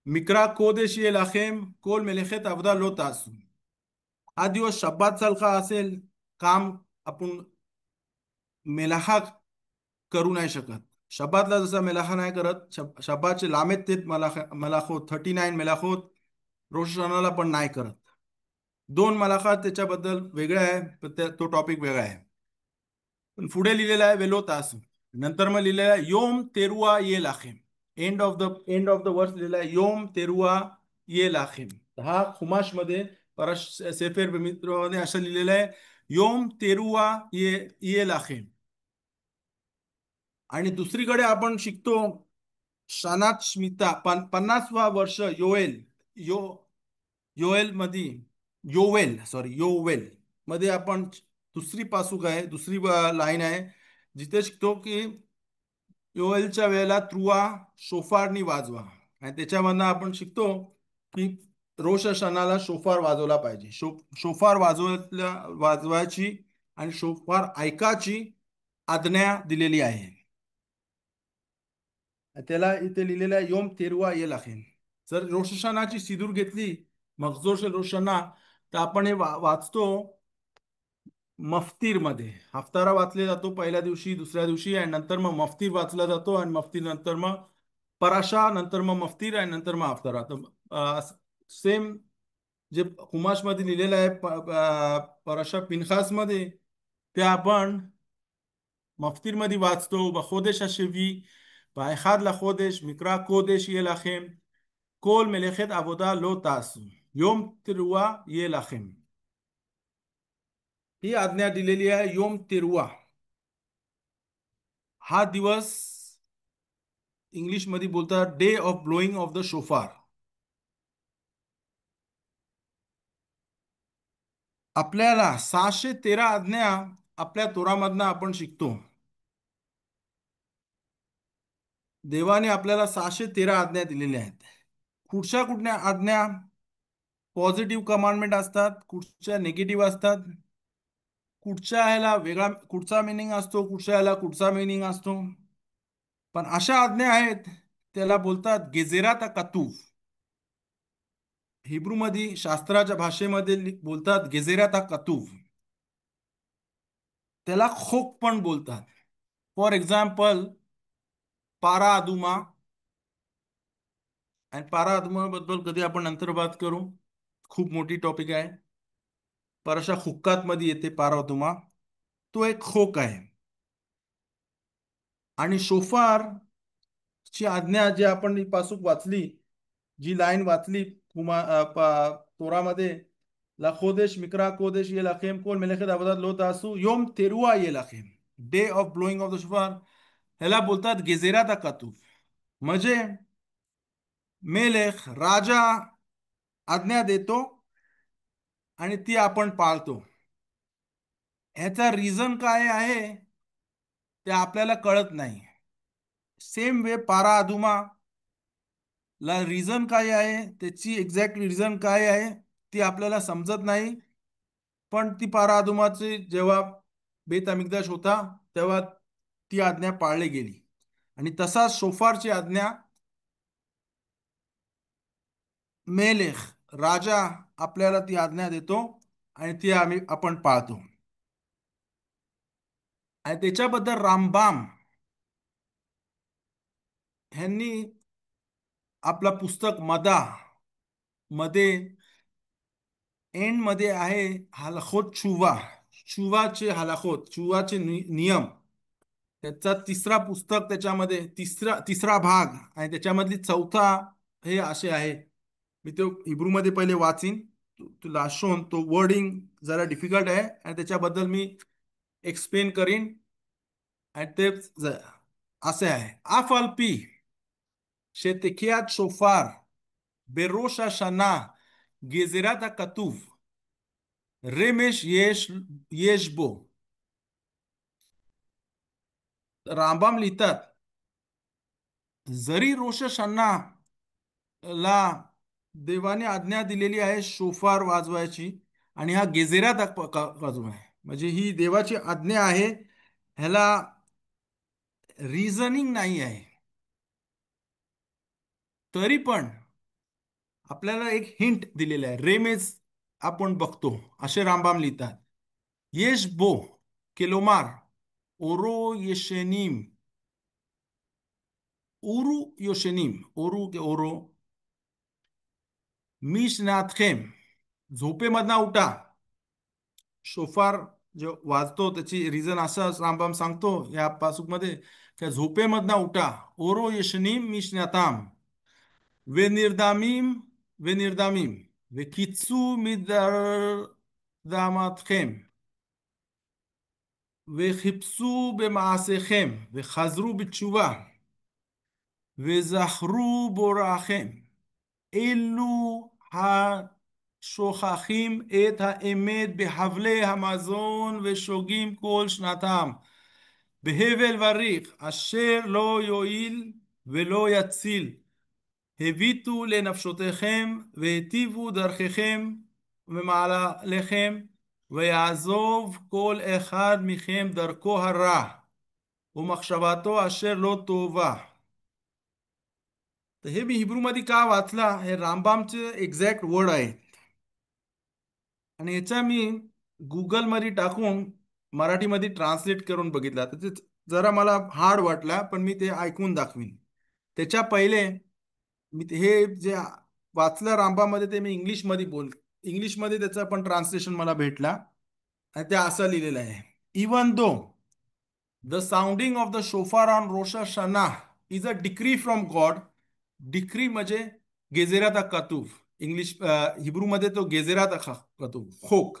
मिक्रा कोदेश ये लाखेम कोल मेलेखेत अवदा लो तासू. हा दिवस शब्बात सारखा असेल, काम आपण मेलाहा करू नाही शकत. शब्बातला जसा मेलाहा नाही करत, शब्बाचे लांबेत ते मलाखोत 39 मेलाखोत रोष पण नाही करत. 2 मलाखात त्याच्याबद्दल वेगळ्या आहे, पण तो टॉपिक वेगळा आहे. पण पुढे लिहिलेला आहे वेलो तास. नंतर मग लिहिलेला आहे योम तेरुआ ये लाखेम. एंड ऑफ द वर्स लिहिलेला आहे योम तेरुआ ये लाखेम. हा खुमाश मध्ये परश सेफेर मध्ये असं लिहिलेलं आहे, योम तेरुआ ये लाखेम. आणि दुसरीकडे आपण शिकतो शानात स्मिता 50वा वर्ष यो योएल मध्ये, योवेल मध्ये आपण दुसरी पासूक आहे, दुसरी लाईन आहे, जिथे शिकतो की योएलच्या वेळेला त्रुआ शोफारनी वाजवा. आणि त्याच्यामधनं आपण शिकतो की रोष सणाला शोफार वाजवला पाहिजे. शोफार वाजवायची आणि शोफार ऐकाची आज्ञा दिलेली आहे. त्याला इथे लिहिलेलं आहे योम तेरुआ ये लाखेन. जर रोषणाची सिदूर घेतली, मगजोर रोषणा, तर आपण हे वाचतो मफ्तीर मध्ये. हफ्तारा वाचले जातो पहिल्या दिवशी, दुसऱ्या दिवशी, आणि नंतर मग मफ्तीर वाचला जातो, आणि मफ्तीर नंतर मग पराशा, नंतर मग मफ्तीर, आणि नंतर मग हफ्तारा. तर सेम जे हुमाश मध्ये लिहिलेलं आहे पराशा पिनखास मध्ये, ते आपण मफ्तीर मध्ये वाचतो. बखोदेश शेवी, बायखाद लखोदेश मिक्रा कोदेश ये लाखेम कोल मेलेखेत अबोदा लो तासू योम तिरुआ ये लाखेम. ही आज्ञा दिलेली आहे योम तिरुआ. हा दिवस इंग्लिश मध्ये बोलतात day of blowing of the shofar. आपल्याला 613 आज्ञा आपल्या तोरामधनं आपण शिकतो. देवाने आपल्याला 613 आज्ञा दिलेल्या आहेत. कुठल्या आज्ञा पॉझिटिव्ह कमांडमेंट असतात, कुठच्या निगेटिव्ह असतात, कुठच्या ह्याला वेगळा कुठचा मिनिंग असतो, कुठच्या ह्याला कुठचा मिनिंग असतो. पण अशा आज्ञा आहेत, त्याला बोलतात गेजेरात कतूफ. हिब्रू मध्ये शास्त्राच्या भाषेमध्ये बोलतात गेजेरात कतूफ. त्याला खोक पण बोलतात. फॉर एक्झाम्पल पारा अदुमा. आणि पारा अदुमा बद्दल कधी आपण नंतर बात करू, खूप मोठी टॉपिक आहे. परशा हुक्कात मध्ये येते पारा अदुमा, तो एक खोक आहे. आणि शोफार ची आज्ञा जी आपण ही पासूक वाचली, जी लाईन वाचली तोरामध्ये, लाखोदेश मिक्रा कोदेश ये लाखेम कोल मेलेखत अवदात लो तासू योम तेरुआ ये लाखेम, day of blowing of the shofar, ह्याला बोलतात गेजेरात कातूफ. म्हणजे मेलेख राजा आज्ञा देतो आणि ती आपण पाळतो. ह्याचा रिझन काय आहे ते आपल्याला कळत नाही. सेम वे पारा अधुमा ला रिझन काय आहे, त्याची एक्झॅक्ट रिझन काय आहे ती आपल्याला समजत नाही. पण ती पारा अधुमाचे जेव्हा बेत अमिकदाश होता तेव्हा ती आज्ञा पाळली गेली. आणि तसाच शोफारची आज्ञा मेलेख राजा आपल्याला ती आज्ञा देतो आणि ती आपण पाळतो. आणि त्याच्याबद्दल रामबाम ह्यांनी आपला पुस्तक मदा मध्ये एंड मध्ये आहे हलखोत चुवा, चुवाचे हलखोत चुवाचे नियम, त्याचा तिसरा पुस्तक, त्याच्यामध्ये तिसरा तिसरा भाग आणि त्याच्यामधली चौथा हे असे आहे. मी तो हिब्रू मध्ये पहिले वाचीन, तुला शोन तो वर्डिंग जरा डिफिकल्ट आहे आणि त्याच्याबद्दल मी एक्सप्लेन करीन. आणि ते असे आहे, अफ अल पी שתקיעת שופר בראש השנה גזירת הכתוב רמש יש בו. रामबाम लिहितात, जरी रोष शना ला देवाने आज्ञा दिलेली आहे शोफार वाजवायची आणि हा गेजेरात वाजवा आहे, म्हणजे ही देवाची आज्ञा आहे, ह्याला रिझनिंग नाही आहे. तरी पण आपल्याला एक हिंट दिलेला आहे, रेमेज आपण बघतो असे रामबाम लिहितात. येश बो केलोमार ओरो येशेनीम, ओरू योशेनीम, ओरू के ओरो मिशनाथखेम, झोपेमधना उठा. शोफार जो वाजतो त्याची रिझन असं रामबाम सांगतो या पासूकमध्ये, त्या झोपेमधना उठा. ओरो येशनीम मिशनाताम वे निर्दामीम, वे निर्दामीम वे कित्सू मिदरदामातखेम वे חיפשו במעשיכם וחזרו בתשובה וזכרו בוראכם, אלו השוכחים את האמת בהבלי המזון ושוגים כל שנתם בהבל וריח אשר לא יועיל ולא יציל, הביטו לנפשותיכם והיטיבו דרככם ומעלליכם, ויעזוב כל אחד מכם דרכו הרע ומחשבתו אשר לא טובה. तर हे मी हिब्रू मध्ये का वाचला, हे रामबामचे एक्झॅक्ट वर्ड आहेत आणि याचा मी गुगल मध्ये टाकून मराठीमध्ये ट्रान्सलेट करून बघितला, तर ते जरा मला हार्ड वाटला, पण मी ते ऐकून दाखवीन. त्याच्या पहिले मी हे जे वाचलं रामबामध्ये ते मी इंग्लिशमध्ये त्याचा पण ट्रान्सलेशन मला भेटला आणि ते असं लिहिलेलं आहे. Even though the sounding of the shofar on Rosh Hashanah is a decree from God. Decree म्हणजे गेजेरात कातूफ, इंग्लिश हिब्रू मध्ये तो गेजेरात कातूफ, खोक,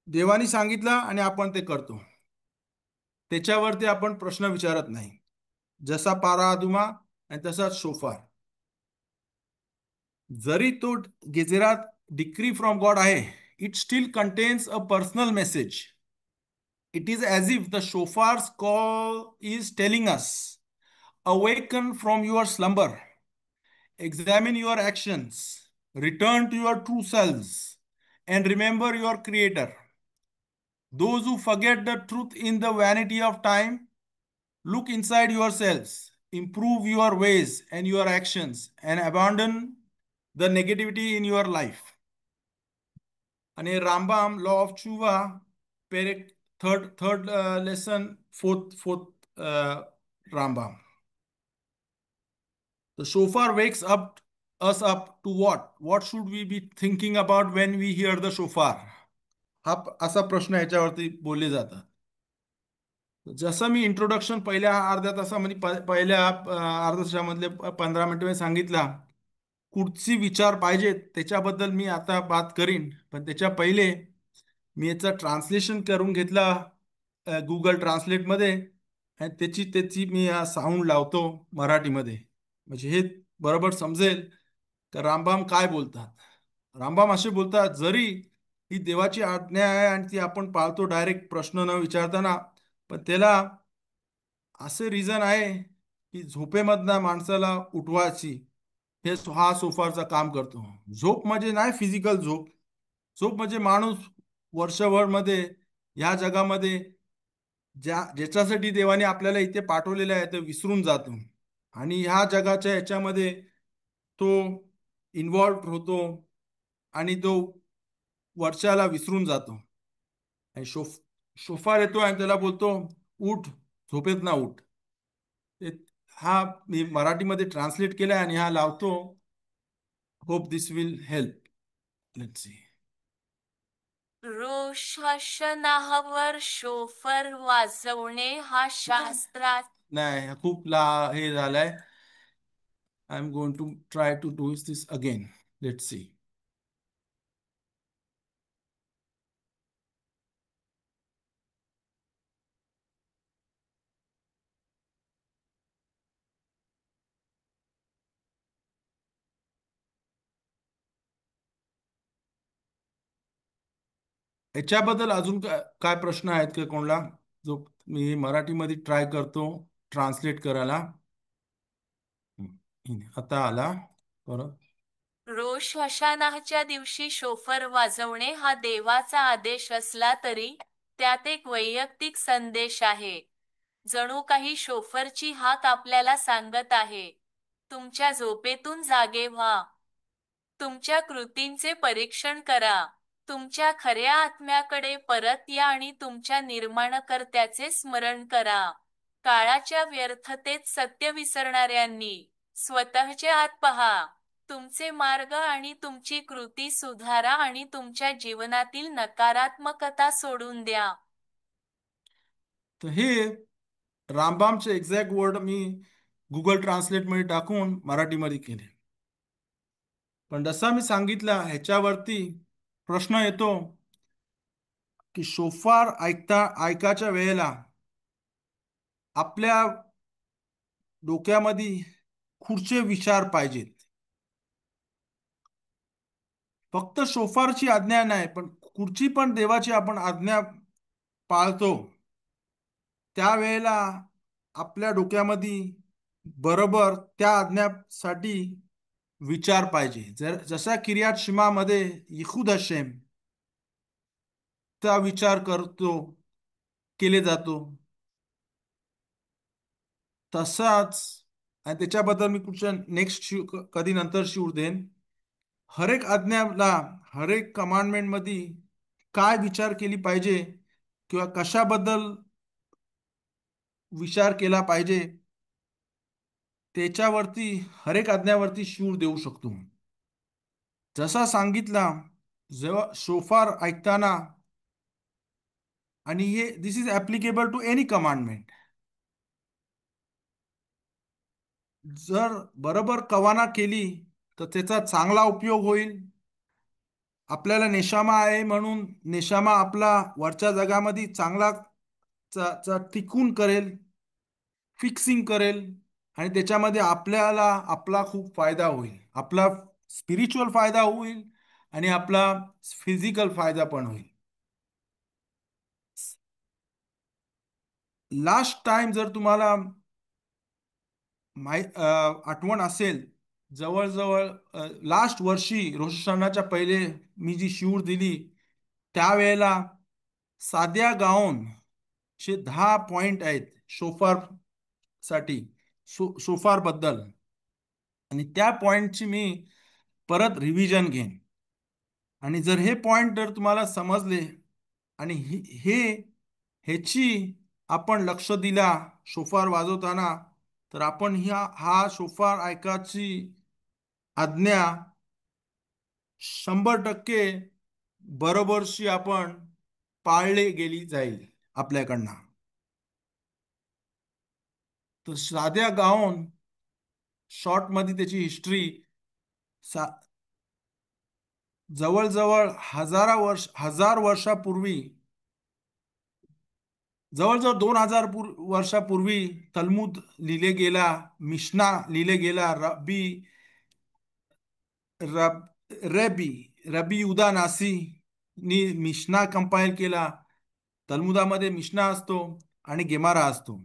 देवानी सांगितलं आणि आपण ते करतो, त्याच्यावरती आपण प्रश्न विचारत नाही. जसा पारा अदुमा आणि तसाच शोफार, जरी तो गेजेरात डिक्री फ्रॉम गॉड आहे, it still contains a personal message. It is as if the shofar's call is telling us, awaken from your slumber, examine your actions, return to your true selves, and remember your creator. Those who forget the truth in the vanity of time, look inside yourselves, improve your ways and your actions, and abandon the negativity in your life. आणि Rambam law of चुवा पेरेक third third lesson fourth Rambam. The shofar wakes up us up to what? What should we be thinking about when we hear the shofar? हा असा प्रश्न याच्यावरती बोलले जातात. जसं मी इंट्रोडक्शन पहिल्या अर्ध्या तासा म्हणजे पहिल्या अर्ध्या तासामधले 15 मिनिटं मी सांगितला, कुठची विचार पाहिजेत त्याच्याबद्दल मी आता बात करीन. पण त्याच्या पहिले मी याचं ट्रान्सलेशन करून घेतला गुगल ट्रान्सलेटमध्ये, आणि त्याची त्याची मी साऊंड लावतो मराठीमध्ये, म्हणजे हे बरोबर समजेल का रामबाम काय बोलतात. रामबाम असे बोलतात, जरी ही देवाची आज्ञा आहे आणि ती आपण पाळतो डायरेक्ट प्रश्न न विचारताना, पण त्याला असे रिझन आहे की झोपेमधनं माणसाला उठवायची, हा सोफारचा काम करतो. झोप म्हणजे नाही फिजिकल झोप. झोप म्हणजे माणूस वर्षभर मध्ये ह्या जगामध्ये ज्याच्यासाठी देवाने आपल्याला इथे पाठवलेलं आहे ते विसरून जातो, आणि ह्या जगाच्या ह्याच्यामध्ये तो इन्व्हॉल्व होतो, आणि तो वर्षाला विसरून जातो. आणि शोफार येतो आणि त्याला बोलतो, उठ, झोपेत ना उठ. ते- हा मी मराठीमध्ये ट्रान्सलेट केलाय आणि हा लावतो. Hope this will help. Let's see. रोषणावर शोफर वाजवणे हा शास्त्रात नाही, हा खूप हे झालंय. I am going to try to do this again. Let's see. याच्याबद्दल अजून काय प्रश्न आहेत का कोणाला? जो मी मराठीमध्ये ट्राय करतो ट्रान्सलेट करायला. आता आला परत. रोष हशानाहच्या दिवशी शोफर वाजवणे हा देवाचा आदेश असला तरी त्यात एक वैयक्तिक संदेश आहे. जणू काही शोफरची हाक आपल्याला सांगत आहे, तुमच्या झोपेतून जागे व्हा. तुमच्या कृतींचे परीक्षण करा. तुमच्या खऱ्या आत्म्याकडे परत या आणि तुमच्या निर्माणकर्त्याचे स्मरण करा. काळाच्या व्यर्थतेत सत्य विसरणाऱ्यांनी स्वतःच्या आत पहा. तुमचे मार्ग आणि तुमची कृती सुधारा आणि तुमच्या जीवनातील नकारात्मकता सोडून द्या. तर हे रामबामचे एक्झॅक्ट वर्ड मी गुगल ट्रान्सलेटमध्ये टाकून मराठीमध्ये केले. पण जसा मी सांगितलं ह्याच्यावरती प्रश्न येतो की शोफार ऐकायच्या वेळेला आपल्या डोक्यामध्ये खुर्चे विचार पाहिजेत. फक्त शोफारची आज्ञा नाही, पण खुर्ची पण देवाची आपण आज्ञा पाळतो त्यावेळेला आपल्या डोक्यामध्ये बरोबर त्या आज्ञासाठी विचार पाहिजे. जसा किर्यात शिमामध्ये इखुद हशेम त्या विचार केले जातो, तसाच, आणि त्याच्याबद्दल मी कुठच्या नेक्स्ट कधी नंतर शिव देईन. हरेक आज्ञाला, हरेक कमांडमेंट मध्ये काय विचार केली पाहिजे किंवा कशाबद्दल विचार केला पाहिजे, त्याच्यावरती हरेक आज्ञावरती शिव देऊ शकतो. जसा सांगितला, जेव्हा शोफार ऐकताना, आणि हे this is applicable to any commandment. जर बरोबर कवाना केली तर त्याचा चांगला उपयोग होईल. आपल्याला नेशामा आहे म्हणून नेशामा आपला वरच्या जगामध्ये चांगला टिकून करेल, फिक्सिंग करेल, आणि त्याच्यामध्ये आपल्याला आपला खूप फायदा होईल. आपला स्पिरिच्युअल फायदा होईल आणि आपला फिजिकल फायदा पण होईल. लास्ट टाइम जर तुम्हाला आठवण असेल, जवळजवळ लास्ट वर्षी रोषणाच्या पहिले मी जी शिवूर दिली त्यावेळेला साध्या गाऊन चे 10 पॉइंट आहेत शोफार साठी, शोफार बद्दल, आणि त्या पॉइंटची मी परत रिव्हिजन घेईन. आणि जर हे पॉइंट जर तुम्हाला समजले आणि ह्याची आपण लक्ष दिला शोफार वाजवताना, तर आपण हा शोफार ऐकायची आज्ञा 100% बरोबरशी आपण पाळले गेली जाईल आपल्याकडनं. तर साध्या गाऊन शॉर्ट मध्ये त्याची हिस्ट्री जवळजवळ हजार वर्षापूर्वी, जवळजवळ 2000 वर्षापूर्वी तलमुद लिहिले गेला, मिशना लिहिले गेला, रब रबी रबी उदा नासी नी मिशना कंपाईल केला. तलमुदामध्ये मिशना असतो आणि गेमारा असतो.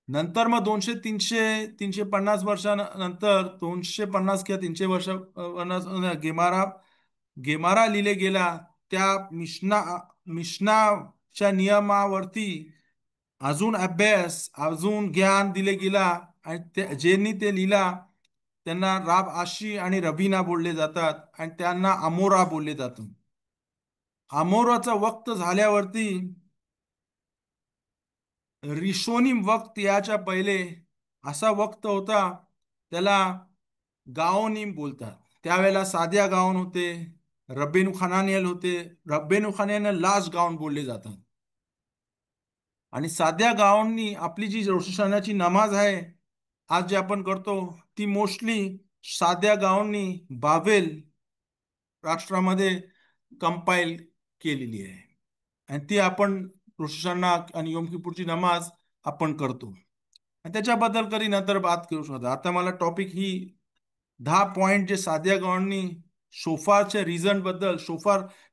नंतर मग 200 350 वर्षानंतर, 250 किंवा 300 वर्ष गेमारा गेमारा लिहिले गेला. त्या मिशनाच्या नियमावरती अजून अभ्यास, अजून ज्ञान दिले गेला आणि ज्यांनी ते लिहिला त्यांना राब आशी आणि रबीना बोलले जातात आणि त्यांना अमोरा बोलले जातात. अमोराचा वक्त झाल्यावरती रिशोनिम वक्त याच्या पहिले असा वक्त होता, त्याला गाओनिम बोलतात. त्यावेळेला साध्या गाऊन होते, रब्बेनु खनानियल होते. रब्बेनु खनानियल लास्ट गाऊन बोलले जातात. आणि साध्या गावांनी आपली जी रोषशानाची नमाज आहे आज जे आपण करतो, ती मोस्टली साध्या गावांनी बाबेल राष्ट्रामध्ये कंपाईल केलेली आहे आणि ती आपण रोषशाना आणि योम किपूरची नमाज आपण करतो आणि त्याच्याबद्दल कधी नंतर बात करू शकतो. आता मला टॉपिक ही 10 पॉइंट जे साध्या गावांनी शोफारच्या रिझन बद्दल,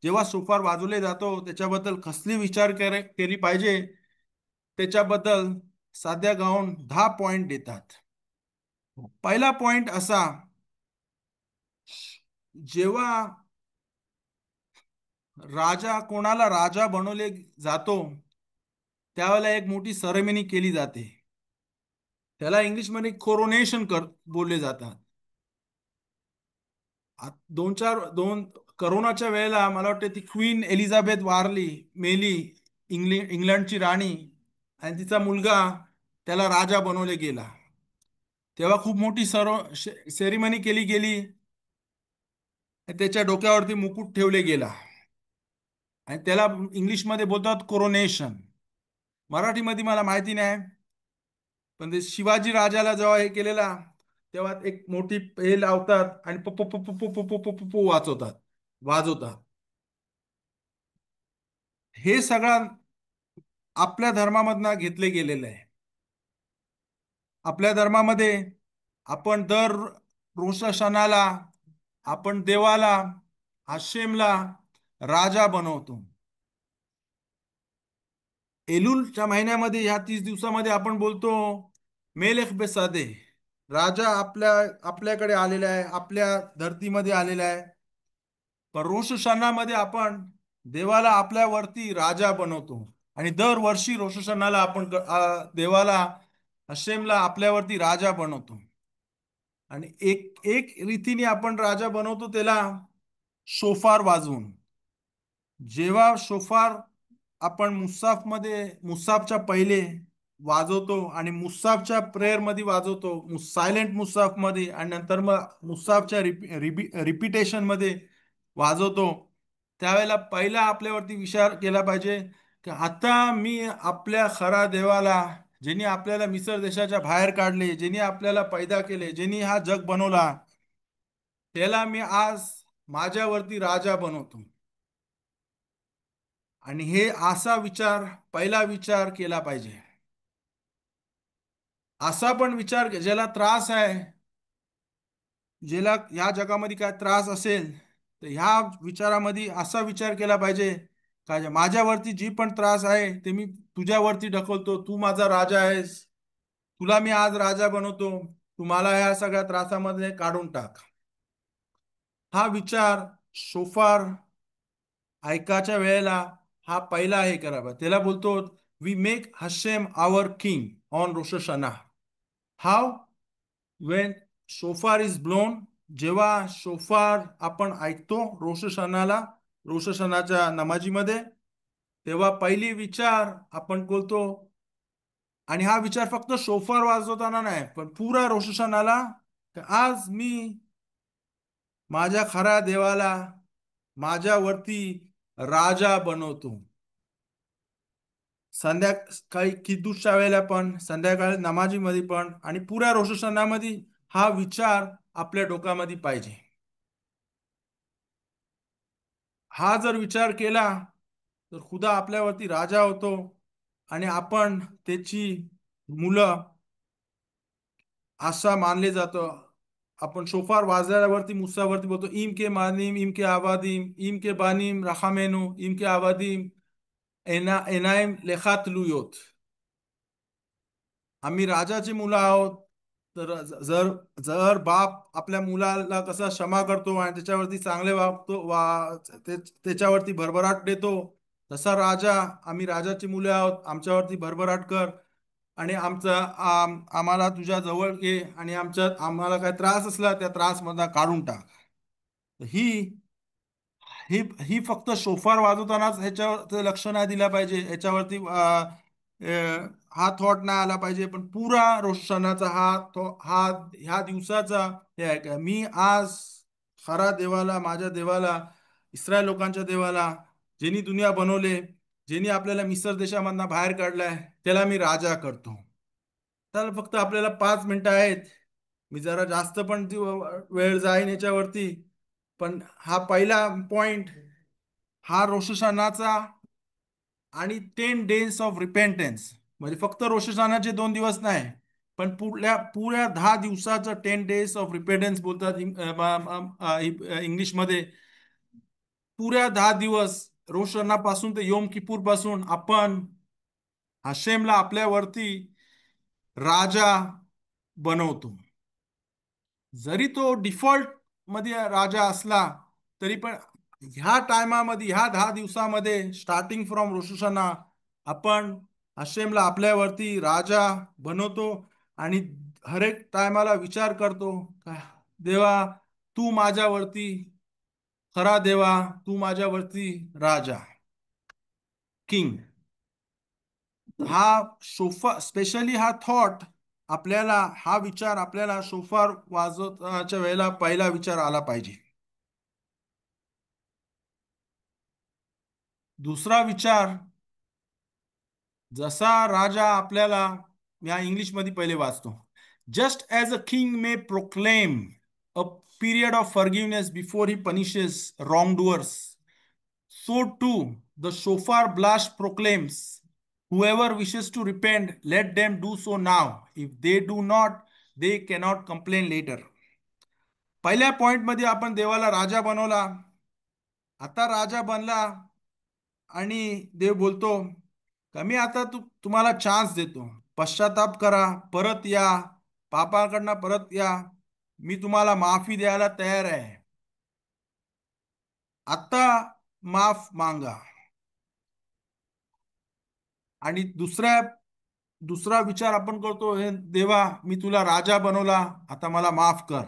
जेव्हा शोफार वाजवले जातो त्याच्याबद्दल कसली विचार केली पाहिजे त्याच्याबद्दल साध्या गाऊन 10 पॉइंट देतात. पहिला पॉइंट असा, जेव्हा कोणाला राजा बनवले जातो त्यावेळेला एक मोठी सेरेमनी केली जाते. त्याला इंग्लिशमध्ये कोरोनेशन बोलले जातात. करोनाच्या वेळेला मला वाटतं ती क्वीन एलिझाबेथ मेली, इंग्लंडची राणी, आणि तिचा मुलगा त्याला राजा बनवले गेला. तेव्हा खूप मोठी सेरेमनी केली गेली. त्याच्या डोक्यावरती मुकुट ठेवले गेला आणि त्याला इंग्लिशमध्ये बोलतात कोरोनेशन. मराठीमध्ये मला माहिती नाही, पण ते शिवाजी राजाला जेव्हा हे केलेला तेव्हा एक मोठी हे लावतात आणि वाजवतात. हे सगळं आपल्या धर्मामधनं घेतले गेलेलं आहे. आपल्या धर्मामध्ये आपण दर रोष सणाला आपण देवाला, हशेमला राजा बनवतो. एलुलच्या महिन्यामध्ये ह्या 30 दिवसामध्ये आपण बोलतो मेलेख बेसादे, राजा आपल्याकडे आलेला आहे, आपल्या धरतीमध्ये आलेला आहे. पण रोष सणामध्ये आपण देवाला आपल्यावरती राजा बनवतो आणि दरवर्षी रोष सणाला आपण देवाला, हशेमला आपल्यावरती राजा बनवतो आणि एक एक रीतीने आपण राजा बनवतो त्याला शोफार वाजवून. जेव्हा शोफार आपण मुसाफच्या पहिले वाजवतो आणि मुसाफच्या प्रेयर मध्ये वाजवतो, सायलेंट मुसाफ मध्ये, आणि नंतर मग मुसाफच्या रिपिटेशन मध्ये वाजवतो, त्यावेळेला पहिला आपल्यावरती विचार केला पाहिजे की आता मी आपल्या खरा देवाला, ज्यांनी आपल्याला मिसर देशाच्या बाहेर काढले, ज्यांनी आपल्याला पैदा केले, ज्यांनी हा जग बनवला, त्याला मी आज माझ्यावरती राजा बनवतो. आणि हे असा पहिला विचार केला पाहिजे. असा पण विचार ज्याला त्रास आहे, ज्याला या जगामध्ये काय त्रास असेल, तर ह्या विचारामध्ये असा विचार केला पाहिजे का माझ्यावरती जी पण त्रास आहे ते मी तुझ्यावरती ढकलतो, तू माझा राजा आहेस, तुला मी आज राजा बनवतो, तू मला ह्या सगळ्या त्रासामध्ये काढून टाक. हा विचार शोफार ऐकाच्या वेळेला हा पहिला हे करावा. त्याला बोलतो we make Hashem our king on Rosh Hashanah. How? When shofar is blown, जेव्हा शोफार आपण ऐकतो रोश हशानाच्या नमाजीमध्ये, तेव्हा पहिली विचार आपण बोलतो, आणि हा विचार फक्त शोफार वाजवताना नाही पण पुरा रोश हशानाला, आज मी माझ्या खऱ्या देवाला माझ्यावरती राजा बनवतो. संध्याकाळी किद्दूसच्या वेळेला पण, संध्याकाळी नमाजीमध्ये पण, आणि पुऱ्या रोष हशानामध्ये हा विचार आपल्या डोक्यामध्ये पाहिजे. हा जर विचार केला तर खुदा आपल्यावरती राजा होतो आणि आपण त्याची मुलं असा मानले जातं. आपण शोफार वाजल्यावरती मुसावरती बोलतो, इम के मानिम इम के आवादिम इम के बानिम रहामेनु इम के आवादिम एनाइम लेखात लुयोत. आम्ही राजाची मुलं आहोत. तर जर जर बाप आपल्या मुलाला कसा क्षमा करतो आणि त्याच्यावरती चांगले वागतो त्याच्यावरती भरभराट देतो, तसा राजा, आम्ही राजाची मुले आहोत, आमच्यावरती भरभराट कर आणि आम्हाला तुझ्या जवळ घे आणि आम्हाला काय त्रास असला त्या त्रास मधला काढून टाक. ही ही ही फक्त शोफार वाजवतानाच ह्याच्यावर लक्ष नाही दिला पाहिजे, ह्याच्यावरती हा थॉट नाही आला पाहिजे, पण पुरा रोषणाचा हा ह्या दिवसाचा हे आहे का मी आज खरा देवाला, माझ्या देवाला, इस्रायल लोकांच्या देवाला, ज्यांनी दुनिया बनवले, ज्यांनी आपल्याला मिसर देशामधनं बाहेर काढलाय, त्याला मी राजा करतो. तर फक्त आपल्याला 5 मिनिटं आहेत. मी जरा जास्त पण वेळ जाईन याच्यावरती, पण हा पहिला पॉइंट, हा रोष हशानाचा आणि 10 days ऑफ रिपेंटन्स, म्हणजे फक्त रोष हशानाचे 2 दिवस नाही, पण पुढल्या पुऱ्या 10 दिवसाचं 10 days ऑफ रिपेंटन्स बोलतात इंग्लिशमध्ये. पुऱ्या 10 दिवस रोष हशानापासून ते योम किपूर पासून आपण हशेमला आपल्यावरती राजा बनवतो. जरी तो डिफॉल्ट मध्ये राजा असला तरी पण ह्या टायमामध्ये, ह्या 10 दिवसामध्ये, स्टार्टिंग फ्रॉम रोश हशाना, आपण हशेमला आपल्यावरती राजा बनवतो आणि हर एक टायमाला विचार करतो का देवा, तू माझ्यावरती खरा देवा, तू माझ्यावरती राजा, किंग. हा शोफा स्पेशली हा थॉट आपल्याला, हा विचार आपल्याला शोफार वाजवण्याच्या वेळेला पहिला विचार आला पाहिजे. दुसरा विचार, जसा राजा आपल्याला, या इंग्लिश मध्ये पहिले वाचतो, just as a king may proclaim a period of forgiveness before he punishes wrong doors, so too the shofar blast proclaims, whoever wishes to repent, let them do so now. If they do not, they cannot complain later. पहिल्या point मध्ये आपण देवाला राजा बनवला, आता राजा बनला आणि देव बोलतो का मी आता तुम्हाला चान्स देतो, पश्चाताप करा, परत या, पापाकडनं परत या, मी तुम्हाला माफी द्यायला तयार आहे, आता माफ मागा. आणि दुसरा विचार आपण करतो, हे देवा, मी तुला राजा बनवला, आता मला माफ कर,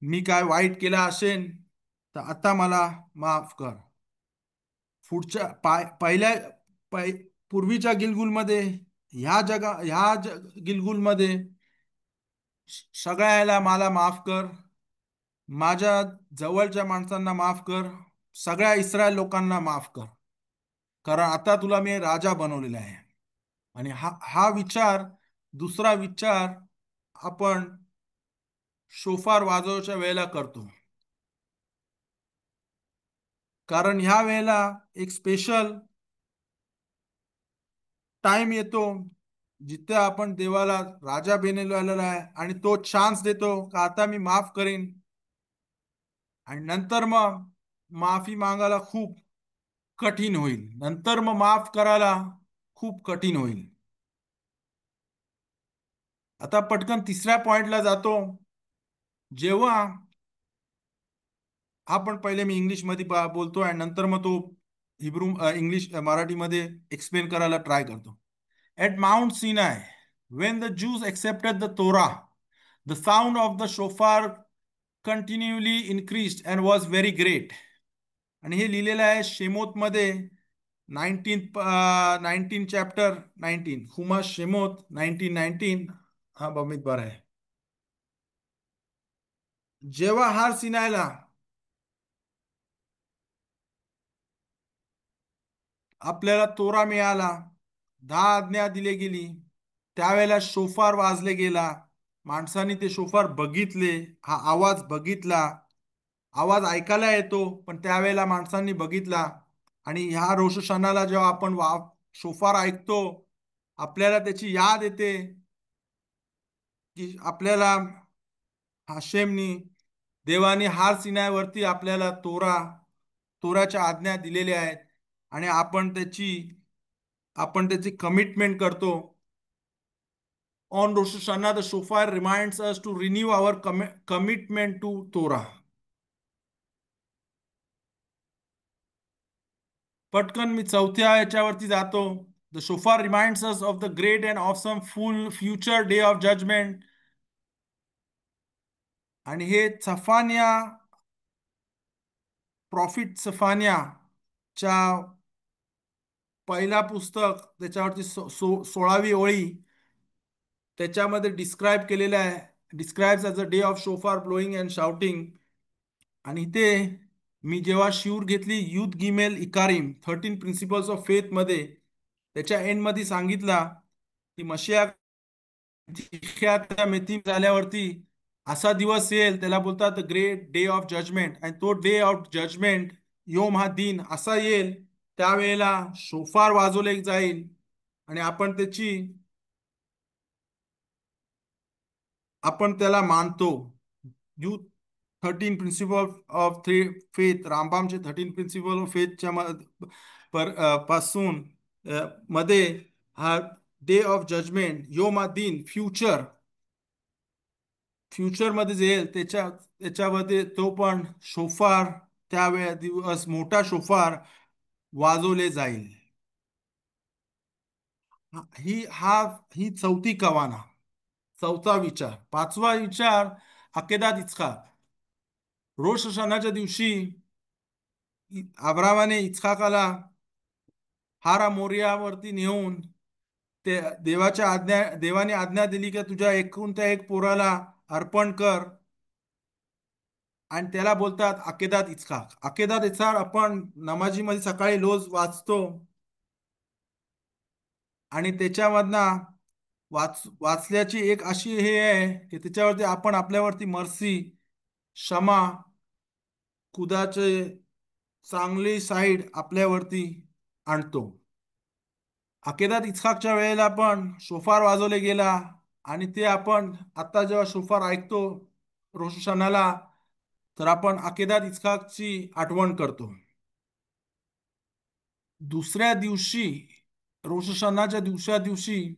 मी काय वाईट केला असेल तर आता मला माफ कर. पुढच्या पहिल्या पूर्वीच्या गिलगुलमध्ये, ह्या गिलगुलमध्ये सगळ्याला मला माफ कर, माझ्या जवळच्या माणसांना माफ कर, सगळ्या इस्रायल लोकांना माफ कर, कारण आता तुला मी राजा बनवलेला आहे. आणि हा हा विचार, दुसरा विचार आपण शोफार वाजवच्या वेळेला करतो, कारण ह्या वेळेला एक स्पेशल टाइम येतो जिथे आपण देवाला राजा बनवलेला आहे आणि तो चान्स देतो का आता मी माफ करीन, आणि नंतर मग माफी मागायला खूप कठीण होईल, नंतर मग माफ करायला खूप कठीण होईल. आता पटकन तिसऱ्या पॉइंटला जातो. जेव्हा आपण पहिले, मी इंग्लिश मध्ये बोलतो आणि नंतर मग तो हिब्रू इंग्लिश मराठीमध्ये एक्सप्लेन करायला ट्राय करतो. At Mount Sinai, when the Jews accepted the Torah, the sound of the shofar continually increased and was very great. आणि हे लिहिलेलं आहे शेमोत मध्ये, 19 चॅप्टर 19, हुमा शेमोत 19:19. हा बमित बार आहे. जेव्हा हार सिनायला आपल्याला तोरा मिळाला, 10 आज्ञा दिले गेली, त्यावेळेला शोफार वाजले गेला, माणसांनी ते शोफार बघितले, हा आवाज बघितला, आवाज ऐकायला येतो पण त्यावेळेला माणसांनी बघितला. आणि ह्या रोष सणाला जेव्हा आपण शोफार ऐकतो, आपल्याला त्याची याद येते की आपल्याला हाशेमनी, देवाने हार सिनायवरती आपल्याला तोराच्या आज्ञा दिलेल्या आहेत. आणि आपण त्याची कमिटमेंट करतो. On Rosh Hashanah the shofar reminds us to renew our commitment to Torah. पटकन मी चौथ्या याच्यावरती जातो. The shofar reminds us of the great and awesome full future day of judgment. आणि हे प्रॉफिट सफानियाच्या पहिला पुस्तक, त्याच्यावरती 16वी ओळी त्याच्यामध्ये डिस्क्राईब केलेलं आहे. Describes as a day of shofar blowing and shouting. आणि ते मी जेव्हा शिवर घेतली युथ गिमेल इकारिम 13 प्रिन्सिपल्स ऑफ फेथ मध्ये, त्याच्या एंड मध्ये सांगितला की मशिया त्या मेथी झाल्यावरती असा दिवस येईल, त्याला बोलतात ग्रेट डे ऑफ जजमेंट. आणि तो डे ऑफ जजमेंट, योम हा दिन असा येईल, त्यावेळेला शोफार वाजवले जाईल. आणि आपण त्याला मानतो. युथ 13 प्रिन्सिपल ऑफ फेथ, रामबामचे 13 प्रिन्सिपल ऑफ फेथच्या पासून मध्ये हा डे ऑफ जजमेंट, योम दिन, फ्युचर मध्ये जे येईल त्याच्यामध्ये तो पण शोफार, त्यावेळेस दिवस मोठा शोफार वाजवले जाईल. ही चौथी कवाना, चौथा विचार. पाचवा विचार, अकेदात इच्छाक. रोष हशानाच्या दिवशी अब्रामाने इच्छाकाला हारा मोरियावरती नेऊन ते देवाने आज्ञा दिली की तुझ्या एकूण एक पोराला अर्पण कर. आणि त्याला बोलतात अकेदात इच्छाक. अकेदात इच्छाक आपण नमाजीमध्ये सकाळी रोज वाचतो. आणि त्याच्यामधनं वाचल्याची एक अशी हे आहे की त्याच्यावरती आपण आपल्यावरती मर्सी, क्षमा, खुदाचे चांगली साईड आपल्यावरती आणतो. अकेदात इस्हाकच्या वेळेला पण शोफार वाजवले गेला. आणि ते आपण आता जेव्हा शोफार ऐकतो रोश हशानाला, तर आपण अकेदात इस्हाकची आठवण करतो. दुसऱ्या दिवशी, रोश हशानाच्या दुसऱ्या दिवशी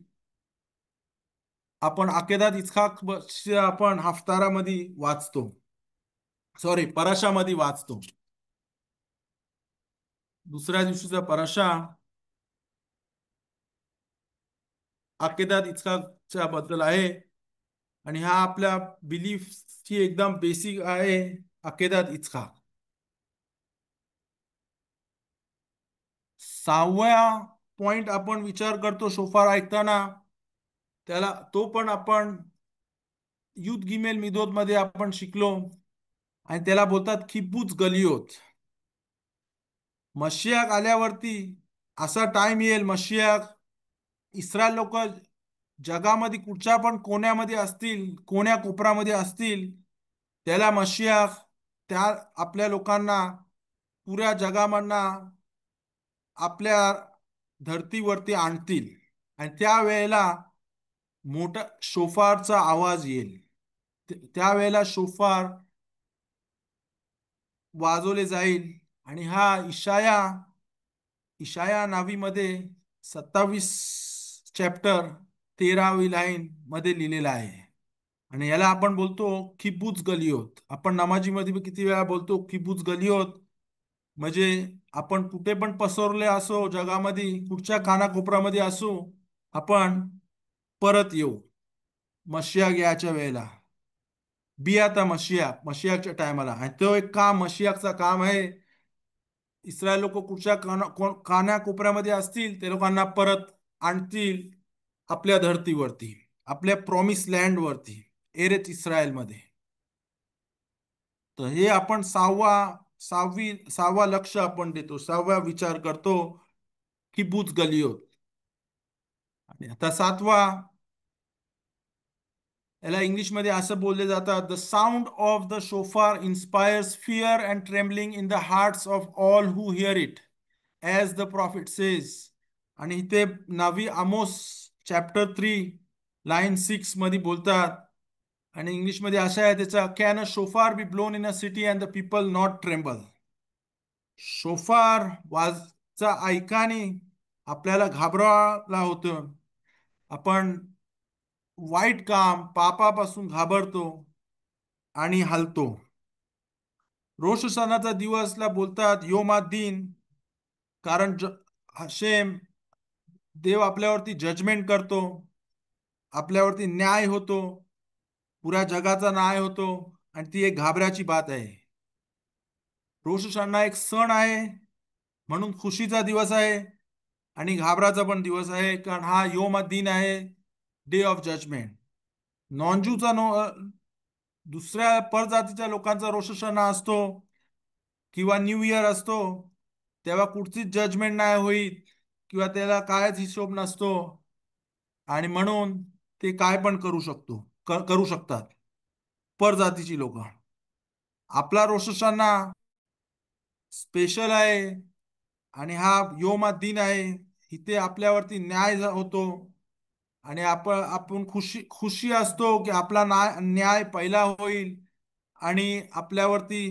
आपण अकेदात इस्हाक आपण हफ्तारामध्ये वाचतो, पराशामध्ये वाचतो. दुसऱ्या दिवशीचा पराशा अकेदात इस्हाकच्या बद्दल आहे. आणि हा आपल्या बिलीफची एकदम बेसिक आहे, अकेदात इस्हाक. 6व्या पॉइंट आपण विचार करतो शोफार ऐकताना, तो पण आपण युथ गिमेल मिदोद मध्ये आपण शिकलो. आणि त्याला बोलतात किब्बुच गलियोत. मशियाक आल्यावरती असा टाइम येईल, इस्रायल लोक जगामध्ये कुठच्या पण कोण्यामध्ये असतील, कोण्या कोपऱ्यामध्ये असतील, त्याला मशियाक त्या आपल्या लोकांना पुऱ्या जगामधनं आपल्या धर्तीवरती आणतील. आणि त्यावेळेला मोठा शोफारचा आवाज येईल. त्यावेळेला शोफार वाजवले जाईल. आणि हा इशाया नावीमध्ये 27 चॅप्टर 13वी लाईन मध्ये लिहिलेला आहे. आणि याला आपण बोलतो किब्बुच गलियोत. आपण नमाजीमध्ये किती वेळा बोलतो किब्बुच गलियोत. म्हणजे आपण कुठे पण पसरले असो जगामध्ये, कुठच्या कानाकोपऱ्यामध्ये असो, आपण परत येऊ मशियाक याच्या वेळेला. आता मशियाकच्या टायमाला. आणि तो एक काम मशियाकचा काम आहे, इस्रायल लोक कुठच्या कानाकोपऱ्यामध्ये असतील ते लोकांना परत आणतील आपल्या धर्तीवरती, आपल्या प्रॉमिस लँड वरती, एरेच इस्रायल मध्ये. तर हे आपण सहावा लक्ष आपण देतो, 6वा विचार करतो किबुत्ज गलियोत. आणि आता 7वा, याला इंग्लिशमध्ये असं बोलले जातात, the sound of the shofar inspires fear and trembling in the hearts of all who hear it, as the prophet says. आणि इथे नावी आमोस चॅप्टर 3 लाईन 6 मध्ये बोलतात, आणि इंग्लिशमध्ये अशा आहे त्याचा, can a shofar be blown in a city and the people not tremble. Shofar वाजचा ऐकाने आपल्याला घाबरायला होतं. आपण वाईट काम पापापासून घाबरतो आणि हलतो. रोष सणाचा दिवसला बोलतात योमा दिन, कारण हशेम देव आपल्यावरती जजमेंट करतो, आपल्यावरती न्याय होतो, पुऱ्या जगाचा न्याय होतो. आणि ती एक घाबराची बात आहे. रोष सणा एक सण आहे म्हणून खुशीचा दिवस आहे, आणि घाबराचा पण दिवस आहे, कारण हा योम दिन आहे, डे ऑफ जजमेंट. नॉनजूचा दुसऱ्या परजातीच्या लोकांचा रोष सणा असतो किंवा न्यू इयर असतो, तेव्हा कुठचीच जजमेंट नाही होईल किंवा त्याला कायच हिशोब नसतो, आणि म्हणून ते काय पण करू शकतात परजातीची लोक. आपला रोष सणा स्पेशल आहे, आणि हा योमा दिन आहे. इथे आपल्यावरती न्याय होतो, आणि आपण खुशी खुशी असतो की आपला न्याय पहिला होईल, आणि आपल्यावरती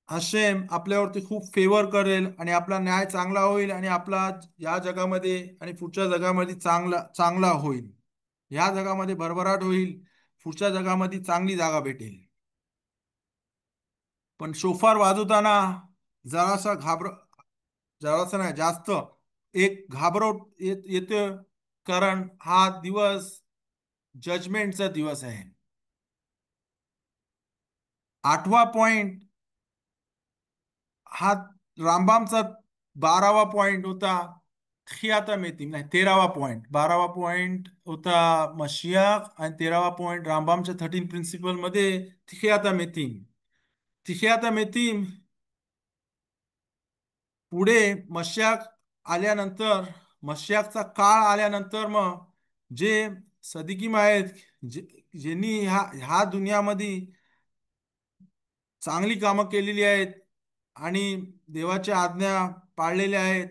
हशेम आपल्यावरती खूप फेवर करेल, आणि आपला न्याय चांगला होईल, आणि आपला या जगामध्ये आणि पुढच्या जगामध्ये चांगला चांगला होईल. या जगामध्ये भरभराट होईल, पुढच्या जगामध्ये चांगली जागा भेटेल. पण शोफार वाजवताना जरासा जरासा नाही, जास्त एक घाबरट येते, कारण हा दिवस जजमेंटचा दिवस आहे. 8वा पॉइंट हा रामबामचा 12वा पॉइंट होता खियाता मेतीम, नाही 13वा पॉइंट. 12वा पॉइंट होता मशियाक, आणि 13वा पॉइंट रामबामच्या 13 प्रिन्सिपल मध्ये थिखियाता मेतीम. थिखियाता मेतीम पुढे मशाक आल्यानंतर, मशाकचा काळ आल्यानंतर, मग जे सदिकीम आहेत, ज्यांनी ह्या दुनियामध्ये चांगली कामं केलेली आहेत आणि देवाच्या आज्ञा पाळलेल्या आहेत,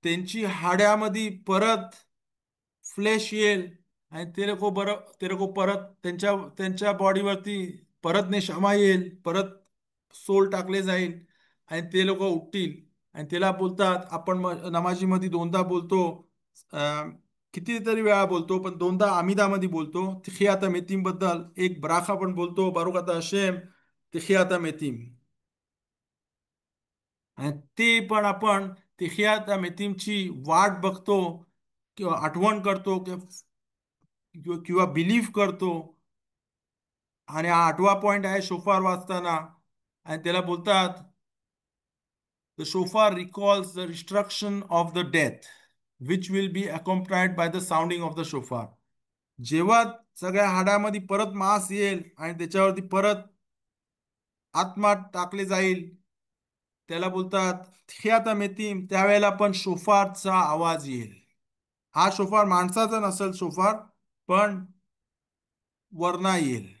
त्यांची हाड्यामध्ये परत फ्लेश येईल, आणि ते लोक परत त्यांच्या त्यांच्या बॉडीवरती परत नेशामा येईल, परत सोल टाकले जाईल, आणि ते लोक उठतील. आणि त्याला बोलतात, आपण नमाजीमध्ये दोनदा बोलतो, अं, कितीतरी वेळा बोलतो, पण दोनदा आमिदामध्ये बोलतो तिखियाता मेतीम बद्दल. एक ब्राखा पण बोलतो, बारुक आता हशेम तिखियाता मेतीम. आणि ते पण आपण तिखियाता मेतीमची वाट बघतो, किंवा आठवण करतो, किंवा बिलीव्ह करतो. आणि हा 8वा पॉइंट आहे शोफार वाजताना, आणि त्याला बोलतात the shofar recalls the destruction of the death which will be accompanied by the sounding of the shofar. जेव्हा सगळ्या हाडामध्ये परत मांस येईल आणि त्याच्यावरती परत आत्मा टाकले जाईल, त्याला बोलतात थियाता मेतीम, त्यावेळेला पण शोफारचा आवाज येईल. हा शोफार माणसाचा नसेल शोफार, पण वरना येईल.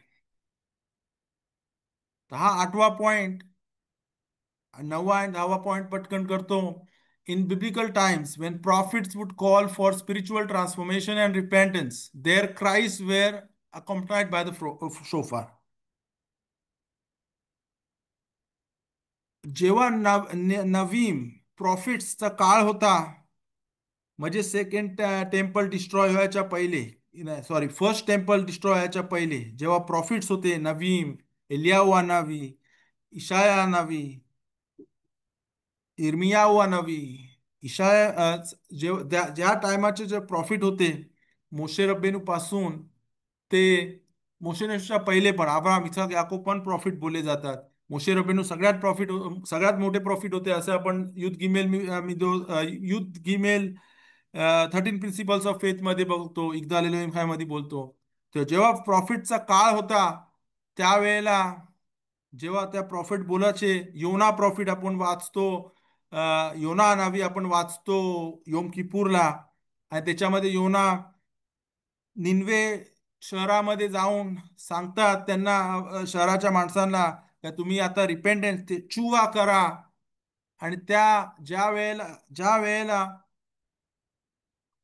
तर हा 8वा पॉइंट. 9वा आणि 10वा पॉइंट पटकन करतो. In biblical times, when prophets would call for spiritual transformation and repentance, their cries were accompanied by the shofar. जेव्हा नवीन प्रॉफिट्सचा काळ होता, म्हणजे सेकंड टेम्पल डिस्ट्रॉय व्हायच्या पहिले, नाही सॉरी, फर्स्ट टेम्पल डिस्ट्रॉय व्हायच्या पहिले, जेव्हा प्रॉफिट्स होते, नवीन एलियाहुआ नवी, इशाया नवी, इर्मियाहुआ नवी, ज्या टायमाचे जे प्रॉफिट होते, मोशे रब्बेनू पासून ते मोशे नबीच्या पहिले पण अब्राहम, इसाक, याकूब पण प्रॉफिट बोलले जातात. मोशे रब्बेनू सगळ्यात मोठे प्रॉफिट होते, असं आपण युथ गिमेल 13 प्रिन्सिपल्स ऑफ फेथ मध्ये बघतो, इग्दाल एलोहिम खाय मध्ये बोलतो. तर जेव्हा प्रॉफिटचा काळ होता, त्यावेळेला जेव्हा त्या प्रॉफिट बोलाचे योना प्रॉफिट आपण वाचतो, योना नावी आपण वाचतो योम किपूरला, आणि त्याच्यामध्ये योना निनवे शहरामध्ये जाऊन सांगतात त्यांना, शहराच्या माणसांना, का तुम्ही आता रिपेंटन्स ते चुवा करा. आणि ज्या वेळेला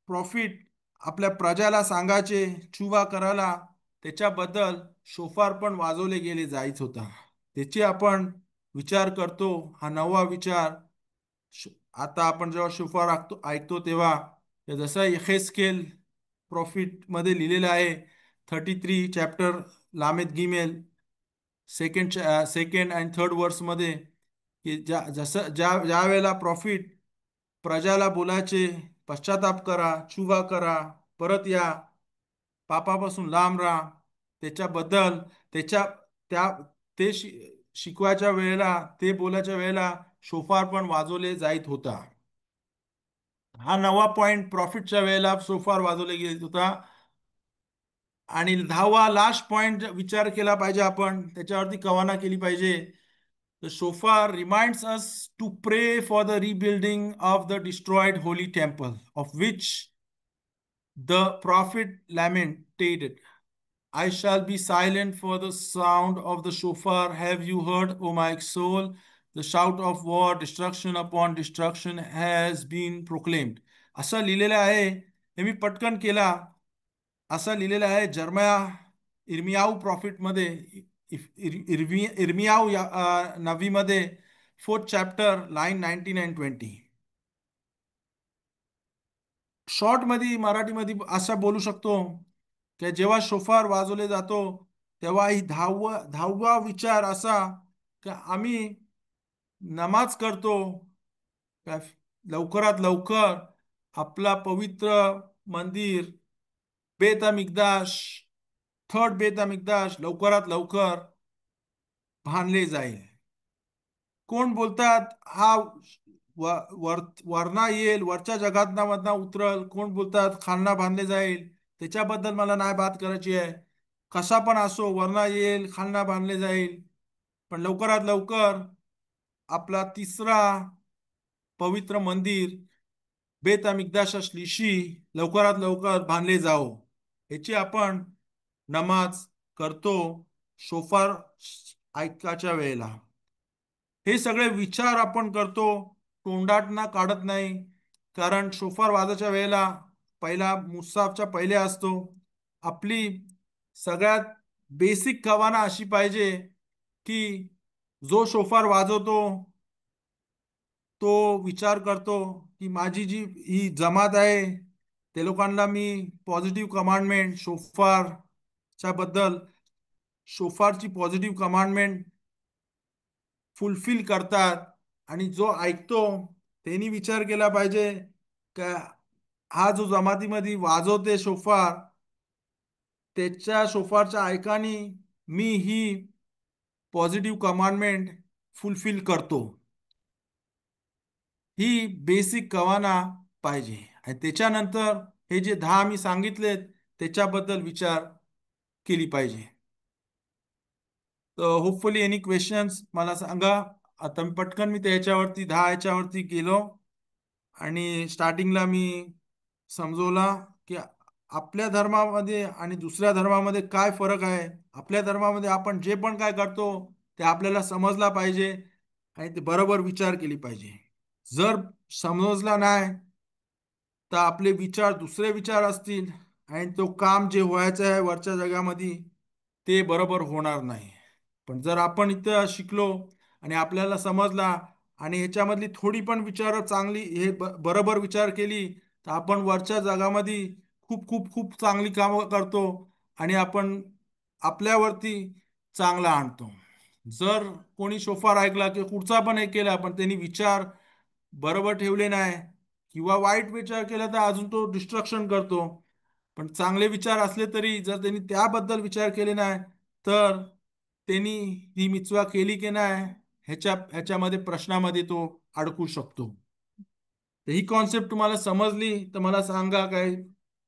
प्रॉफिट आपल्या प्रजाला सांगायचे चुवा करायला, त्याच्याबद्दल शोफार पण वाजवले गेले जायच होता. त्याची आपण विचार करतो, हा नवा विचार. श- आता आपण जेव्हा शोफार ऐकतो तेव्हा, जसं यहेस्केल प्रॉफिट मध्ये लिहिलेलं आहे, 33 चॅप्टर लामेत गिमेल सेकंड अँड थर्ड वर्स मध्ये, की ज्या वेळेला प्रॉफिट प्रजाला बोलायचे पश्चाताप करा, चुवा करा, परत या, पापापासून लांब राहा, त्याच्याबद्दल त्याच्या त्या ते शिकवायच्या वेळेला, ते बोलायच्या वेळेला शोफार पण वाजवले जात होता. हा नवा पॉइंट प्रॉफिटच्या वेळेला शोफार वाजवले गेले होता. आणि 10वा लास्ट पॉइंट विचार केला पाहिजे आपण, त्याच्यावरती कवाना केली पाहिजे. The shofar reminds us to pray for the rebuilding of the destroyed holy temple, of which the prophet lamented. I shall be silent for the sound of the shofar. Have you heard, O my soul? The shout of war, destruction upon destruction has been proclaimed. असं लिहिलेलं आहे, हे मी पटकन केला. असं लिहिलेलं आहे इर्मियाऊ प्रॉफिटमध्ये, इर्मियाऊ नवीमध्ये, 4th chapter line 19 and 20. Short मध्ये मराठीमध्ये असं बोलू शकतो की जेव्हा शोफार वाजवले जातो तेव्हा ही दहावा विचार असा, की आम्ही नमाज करतो, का लवकरात लवकर आपला पवित्र मंदिर बेत मिकदाश, थर्ड बेत मिकदाश लवकरात लवकर बांधले जाईल. कोण बोलतात हा वरना येईल, वरच्या जगातना मधना उतरल, कोण बोलतात खालना बांधले जाईल. त्याच्याबद्दल मला नाही बात करायची आहे. कसा पण असो, वरना येईल खालना बांधले जाईल, पण लवकरात लवकर आपला तिसरा पवित्र मंदिर बेत मिकदाश श्लीशी लवकरात लवकर बांधले जाओ, याची आपण नमाज करतो शोफार ऐकाच्या वेळेला. हे सगळे विचार आपण करतो, तोंडातना काढत नाही. कारण शोफार वाजाच्या वेळेला पहिला मुसाफच्या पहिले असतो. आपली सगळ्यात बेसिक कवाना अशी पाहिजे की जो शोफार वाजवतो तो विचार करतो की माझी जी ही जमात आहे ते लोकांना मी पॉझिटिव्ह कमांडमेंट शोफारच्या बद्दल, शोफारची पॉझिटिव्ह कमांडमेंट फुलफिल करतात. आणि जो ऐकतो त्यांनी विचार केला पाहिजे का हा जो जमातीमध्ये वाजवते शोफार, त्याच्या शोफारच्या ऐकानी मी ही पॉझिटिव्ह कमांडमेंट फुलफिल करतो. ही बेसिक कवाना पाहिजे. आणि त्याच्यानंतर हे जे 10 मी सांगितलेत त्याच्याबद्दल विचार केली पाहिजे. तर होपफुली एनी क्वेश्चन्स मला सांगा. आता पटकन मी त्याच्यावरती 10 याच्यावरती गेलो आणि स्टार्टिंगला मी समजवला की आपल्या धर्मामध्ये आणि दुसऱ्या धर्मामध्ये काय फरक आहे. आपल्या धर्मामध्ये आपण जे पण काय करतो ते आपल्याला समजला पाहिजे आणि ते बरोबर विचार केली पाहिजे. जर समजला नाही तर आपले विचार दुसरे विचार असतील आणि तो काम जे व्हायचं आहे वरच्या जगामध्ये ते बरोबर होणार नाही. पण जर आपण इथं शिकलो आणि आपल्याला समजला आणि ह्याच्यामधली थोडी पण विचार चांगली, हे बरोबर विचार केली, तर आपण वरच्या जगामध्ये खूप खूप खूप चांगली कामं करतो आणि आपण आपल्यावरती चांगला आणतो. जर कोणी शोफार ऐकला की कुठचा पण एक केला पण त्यांनी विचार बरोबर ठेवले नाही किंवा वाईट विचार केला तर अजून तो डिस्ट्रक्शन करतो. पण चांगले विचार असले तरी जर त्यांनी त्याबद्दल विचार केले नाही तर त्यांनी ही मिचवा केली की नाही ह्याच्यामध्ये प्रश्नामध्ये तो अडकू शकतो. तर ही कॉन्सेप्ट तुम्हाला समजली तर मला सांगा, काय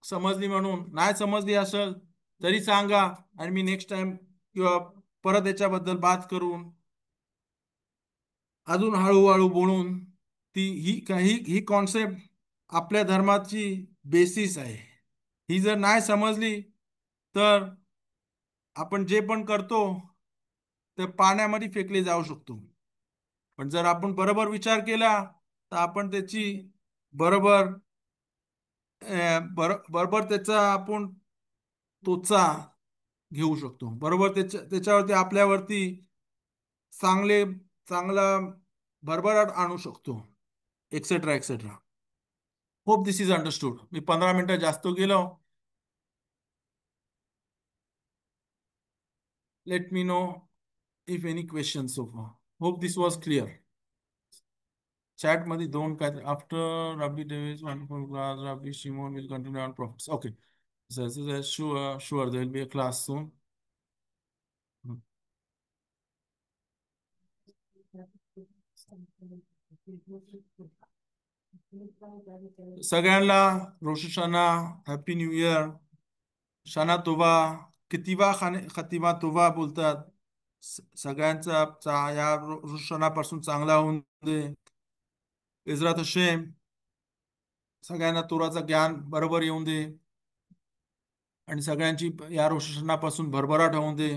समजली. म्हणून नाही समजली असेल तरी सांगा आणि मी नेक्स्ट टाइम किंवा परत याच्याबद्दल बात करून अजून हळूहळू बोलून ही कॉन्सेप्ट आपल्या धर्माची बेसिस आहे. ही जर नाही समजली तर आपण जे पण करतो ते पाण्यामध्ये फेकले जाऊ शकतो. पण जर आपण बरोबर विचार केला तर आपण त्याची बरोबर बरोबर त्याचा आपण तोचा घेऊ शकतो. बरोबर त्याच्यावरती आपल्यावरती चांगले चांगला भरभराट आणू शकतो, et cetera et cetera. Hope this is understood. मी 15 मिनिटं जास्त गेलो. Let me know if any question so far. Hope this was clear. Chat मध्ये दोन काय after rabbi Davis wonderful class rabbi Shimon will continue on prophets. Okay, sure there will be a class soon. सगळ्यांना Rosh Hashanah, happy new year, शाना तोबा, खतिमा तोबा बोलतात. सगळ्यांचा या रोश हशानापासून चांगला होऊन दे. इज्रात हशेम सगळ्यांना तोराचं ज्ञान बरोबर येऊन दे आणि सगळ्यांची या रोश हशानापासून भरभराट होऊन दे.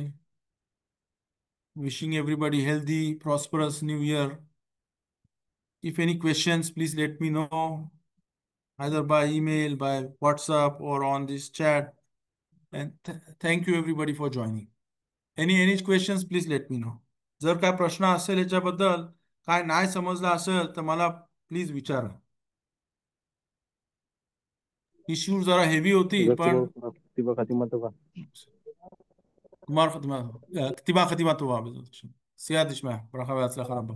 Wishing everybody healthy, prosperous new year. If any questions, please let me know either by email, by WhatsApp, or on this chat. And thank you everybody for joining. Any questions, please let me know. जर काय प्रश्न असेल याच्याबद्दल, काय नाही समजलं असेल तर मला प्लीज विचारा. इश्यू जरा हेवी होती पण तुम्हाला खतिमा तो सियाद इश्मा बरखा व्याचला खराब.